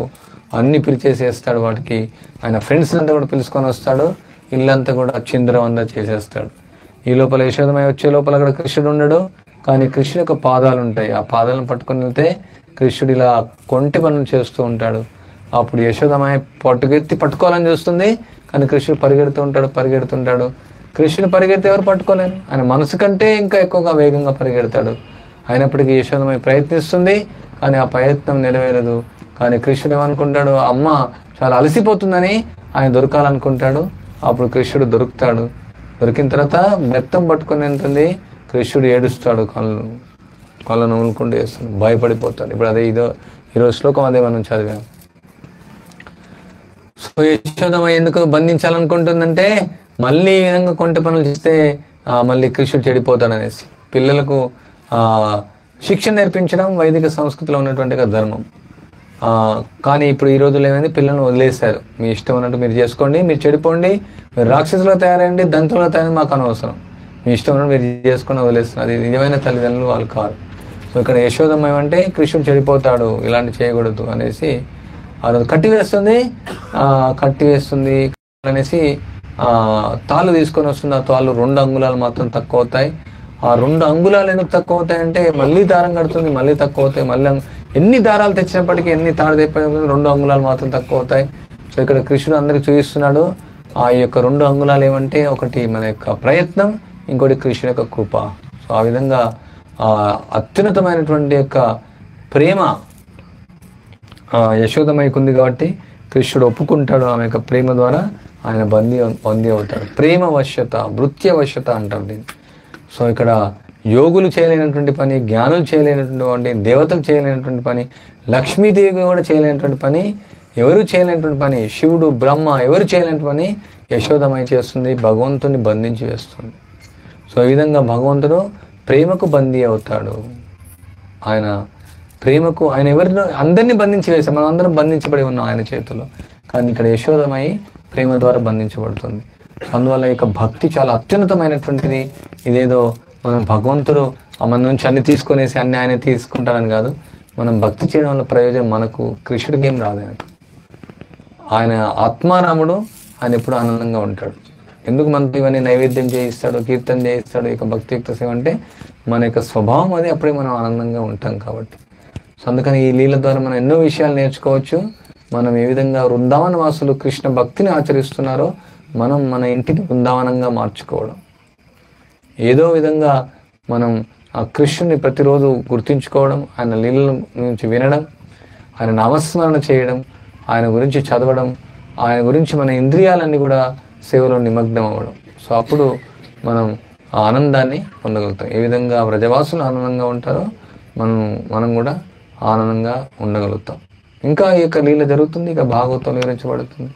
అన్ని పిలిచేసేస్తాడు. వాటికి ఆయన ఫ్రెండ్స్ అంతా కూడా పిలుచుకొని వస్తాడు, ఇల్లంతా కూడా చింద్రవంద చేసేస్తాడు. ఈ లోపల యశోదమై వచ్చే లోపల అక్కడ కృష్ణుడు ఉండడు, కానీ కృష్ణుడి యొక్క పాదాలు ఉంటాయి. ఆ పాదాలను పట్టుకొని వెళ్తే కృష్ణుడు ఇలా కొంటి పనులు చేస్తూ ఉంటాడు. అప్పుడు యశోదమై పట్టుకోవాలని చూస్తుంది, కానీ కృష్ణుడు పరిగెడుతుంటాడు. కృష్ణుడు పరిగెడితే ఎవరు పట్టుకోలేరు, ఆయన మనసు కంటే ఇంకా ఎక్కువగా వేగంగా పరిగెడతాడు. అయినప్పటికీ యశోదమై ప్రయత్నిస్తుంది, కానీ ఆ ప్రయత్నం నెరవేరదు. కానీ కృష్ణుడు ఏమనుకుంటాడు, అమ్మ చాలా అలసిపోతుందని ఆయన దొరకాలనుకుంటాడు. అప్పుడు కృష్ణుడు దొరుకుతాడు. దొరికిన తర్వాత బెత్తం పట్టుకొని వెళ్తుంది. కృష్ణుడు ఏడుస్తాడు, కళ్ళను నవ్వులుకుంటూ వేస్తాడు, భయపడిపోతాడు. ఇప్పుడు అదే ఈరోజు శ్లోకం అదే మనం చదివాం. సో యశోదమ్మ ఎందుకు బంధించాలనుకుంటుందంటే మళ్ళీ ఈ విధంగా కొంట పనులు చేస్తే మళ్ళీ కృష్ణుడు చెడిపోతాడు అనేసి. పిల్లలకు శిక్షణ నేర్పించడం వైదిక సంస్కృతిలో ఉన్నటువంటి ధర్మం. కానీ ఇప్పుడు ఈ రోజుల్లో ఏమైంది, పిల్లలను వదిలేశారు, మీ ఇష్టం ఉన్నట్టు మీరు చేసుకోండి, మీరు చెడిపోండి, మీరు రాక్షసులో తయారండి, దంతులో తయారండి, మాకు అనవసరం, మీ ఇష్టం ఉన్నట్టు మీరు చేసుకొని వదిలేస్తున్నారు. అది నిజమైన తల్లిదండ్రులు వాళ్ళు కాదు. సో ఇక్కడ యశోదమ్మ ఏమంటే కృష్ణుడు చెడిపోతాడు, ఇలాంటి చేయకూడదు అనేసి ఆ రోజు కట్టివేస్తుంది అనేసి తాళ్ళు తీసుకొని వస్తుంది. ఆ తాళ్ళు 2 అంగుళాలు మాత్రం తక్కువ అవుతాయి. ఆ 2 అంగుళాలు ఎందుకు తక్కువ అవుతాయంటే మళ్ళీ దారం కడుతుంది, మళ్ళీ తక్కువ అవుతాయి. మళ్ళీ ఎన్ని దారాలు తెచ్చినప్పటికీ, ఎన్ని తాడు తెప్పినప్పటికీ 2 అంగుళాలు మాత్రం తక్కువ అవుతాయి. సో ఇక్కడ కృష్ణుడు అందరికి చూపిస్తున్నాడు ఆ యొక్క 2 అంగుళాలు ఏమంటే ఒకటి మన యొక్క ప్రయత్నం, ఇంకోటి కృష్ణుడి యొక్క కృప. సో ఆ విధంగా అత్యున్నతమైనటువంటి యొక్క ప్రేమ యశోదమైకి ఉంది కాబట్టి కృష్ణుడు ఒప్పుకుంటాడు. ఆమె యొక్క ప్రేమ ద్వారా ఆయన బందీ అవుతాడు. ప్రేమ వశ్యత, భృత్య వశ్యత అంటారు దీన్ని. సో ఇక్కడ యోగులు చేయలేనటువంటి పని, జ్ఞానులు చేయలేనటువంటి, దేవతలు చేయలేనటువంటి పని, లక్ష్మీదేవి కూడా చేయలేనటువంటి పని, ఎవరు చేయలేనటువంటి పని, శివుడు బ్రహ్మ ఎవరు చేయలేనటువంటి పని యశోదమై చేస్తుంది, భగవంతుని బంధించి వేస్తుంది. సో ఈ విధంగా భగవంతుడు ప్రేమకు బందీ అవుతాడు. ఆయన ప్రేమకు ఆయన ఎవరినో అందరినీ బంధించి వేశాం, మనం అందరం బంధించబడి ఉన్నాం ఆయన చేతిలో. కానీ ఇక్కడ యశోదమై ప్రేమ ద్వారా బంధించబడుతుంది. అందువల్ల ఇక భక్తి చాలా అత్యున్నతమైనటువంటిది. ఇదేదో మనం భగవంతుడు మన నుంచి అన్ని తీసుకునేసి అన్ని ఆయన తీసుకుంటారని కాదు. మనం భక్తి చేయడం వల్ల ప్రయోజనం మనకు, కృష్ణుడికి ఏం రాదు. ఆయన ఆత్మారాముడు, ఆయన ఎప్పుడు ఆనందంగా ఉంటాడు. ఎందుకు మనతో ఇవన్నీ నైవేద్యం చేయిస్తాడు, కీర్తన చేయిస్తాడు, ఇక భక్తియుక్త సేవ అంటే మన యొక్క స్వభావం అది, అప్పుడే మనం ఆనందంగా ఉంటాం కాబట్టి. సో అందుకని ఈ లీల ద్వారా మనం ఎన్నో విషయాలు నేర్చుకోవచ్చు. మనం ఏ విధంగా వృందావన వాసులు కృష్ణ భక్తిని ఆచరిస్తున్నారో మనం మన ఇంటిని బృందావనంగా మార్చుకోవడం, ఏదో విధంగా మనం ఆ కృష్ణుని ప్రతిరోజు గుర్తించుకోవడం, ఆయన లీలల నుంచి వినడం, ఆయన నామస్మరణ చేయడం, ఆయన గురించి చదవడం, ఆయన గురించి మన ఇంద్రియాలన్నీ కూడా సేవలో నిమగ్నం అవ్వడం. సో అప్పుడు మనం ఆ ఆనందాన్ని పొందగలుగుతాం. ఏ విధంగా వ్రజవాసులు ఆనందంగా ఉంటారో మనం కూడా ఆనందంగా ఉండగలుగుతాం. ఇంకా ఈ యొక్క లీల జరుగుతుంది, ఇక భాగవతం వివరించబడుతుంది.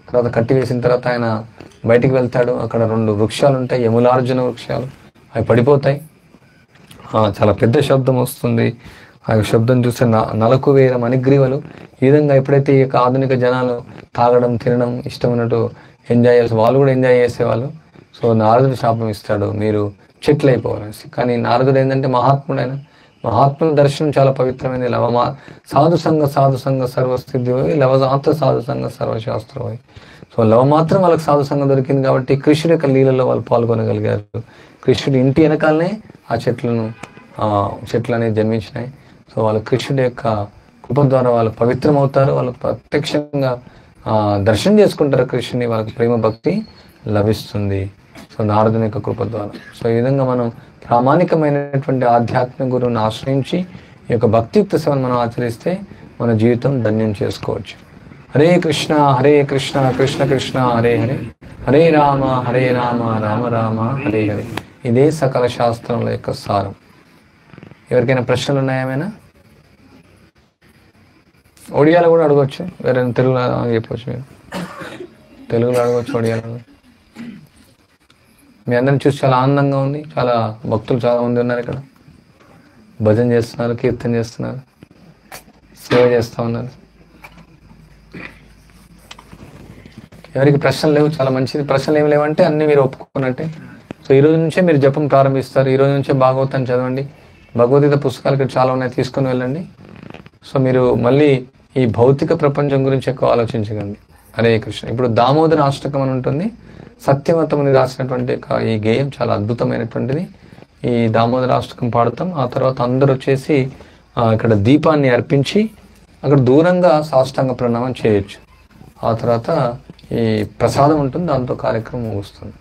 తర్వాత కట్టివేసిన తర్వాత ఆయన బయటికి వెళ్తాడు. అక్కడ 2 వృక్షాలు ఉంటాయి, యములార్జున వృక్షాలు. అవి పడిపోతాయి, చాలా పెద్ద శబ్దం వస్తుంది. ఆ శబ్దం చూస్తే నలకు వేల మణిగ్రీవలు. ఈ విధంగా ఎప్పుడైతే ఈ యొక్క ఆధునిక జనాలు తాగడం తినడం ఇష్టమైనట్టు ఎంజాయ్ చేసి వాళ్ళు కూడా ఎంజాయ్ చేసేవాళ్ళు. సో నారదుడు శాపం ఇస్తాడు, మీరు చెట్లు అయిపోవాలనేసి. కానీ నారదుడు ఏంటంటే మహాత్ముడైన, మహాత్ముల దర్శనం చాలా పవిత్రమైనది. సాధు సంఘ సర్వస్థితి లవమాత్ర సాధు సంఘ సర్వశాస్త్రమై. సో లవమాత్రం వాళ్ళకి సాధు సంఘం దొరికింది కాబట్టి కృష్ణుడి యొక్క లీలలో వాళ్ళు పాల్గొనగలిగారు. కృష్ణుడి ఇంటి వెనకాలనే ఆ చెట్లు అనేది జన్మించినాయి. సో వాళ్ళు కృష్ణుడి యొక్క కృప ద్వారా వాళ్ళు పవిత్రం అవుతారు, వాళ్ళు ప్రత్యక్షంగా దర్శనం చేసుకుంటారు కృష్ణుని, వాళ్ళకి ప్రేమ భక్తి లభిస్తుంది. సో నారదుని యొక్క కృప ద్వారా. సో ఈ విధంగా మనం ప్రామాణికమైనటువంటి ఆధ్యాత్మిక గురువుని ఆశ్రయించి ఈ యొక్క భక్తియుక్త సేవను మనం ఆచరిస్తే మన జీవితం ధన్యం చేసుకోవచ్చు. హరే కృష్ణ కృష్ణ కృష్ణ హరే హరే, హరే రామ రామ రామ హరే హరే. ఇదే సకల శాస్త్రముల యొక్క సారం. ఎవరికైనా ప్రశ్నలు ఉన్నాయా? ఏమైనా ఒడియాలో కూడా అడగవచ్చు, వేరే తెలుగులో చెప్పవచ్చు. మీరు తెలుగులో అడగవచ్చు, ఒడియాలో. మీ అందరిని చూసి చాలా ఆనందంగా ఉంది. చాలా భక్తులు చాలా మంది ఉన్నారు ఇక్కడ, భజన చేస్తున్నారు, కీర్తన చేస్తున్నారు, సేవ చేస్తూ ఉన్నారు. ఎవరికి ప్రశ్నలు లేవు, చాలా మంచిది. ప్రశ్నలు ఏమి లేవంటే అన్ని మీరు ఒప్పుకున్నట్టే. సో ఈ రోజు నుంచే మీరు జపం ప్రారంభిస్తారు. ఈ రోజు నుంచే భాగవతాన్ని చదవండి. భగవద్గీత పుస్తకాలు ఇక్కడ చాలా ఉన్నాయి, తీసుకొని వెళ్ళండి. సో మీరు మళ్ళీ ఈ భౌతిక ప్రపంచం గురించి ఎక్కువ ఆలోచించకండి. హరే కృష్ణ. ఇప్పుడు దామోదర అష్టకం అని ఉంటుంది, సత్యవతముని రాసినటువంటి ఈ గేయం చాలా అద్భుతమైనటువంటిది. ఈ దామోదర అష్టకం పాడతాం. ఆ తర్వాత అందరూ వచ్చేసి ఇక్కడ దీపాన్ని అర్పించి అక్కడ దూరంగా సాష్టాంగ ప్రణామం చేయొచ్చు. ఆ తర్వాత ఈ ప్రసాదం ఉంటుంది, దాంతో కార్యక్రమం ముగుస్తుంది.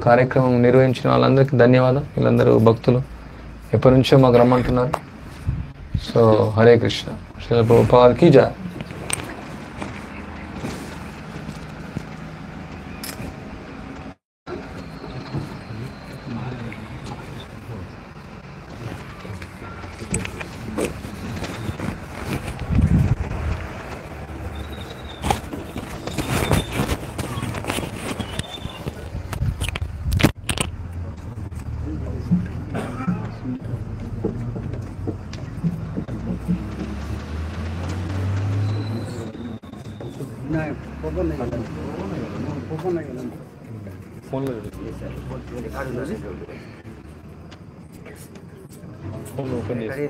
కార్యక్రమం నిర్వహించిన వాళ్ళందరికీ ధన్యవాదం. వీళ్ళందరూ భక్తులు ఎప్పటి నుంచో మాకు రమ్మంటున్నారు. సో హరే కృష్ణ. శ్రీల ప్రభుపాదకి జై. ఫోన్లో ఓపెన్ చేసి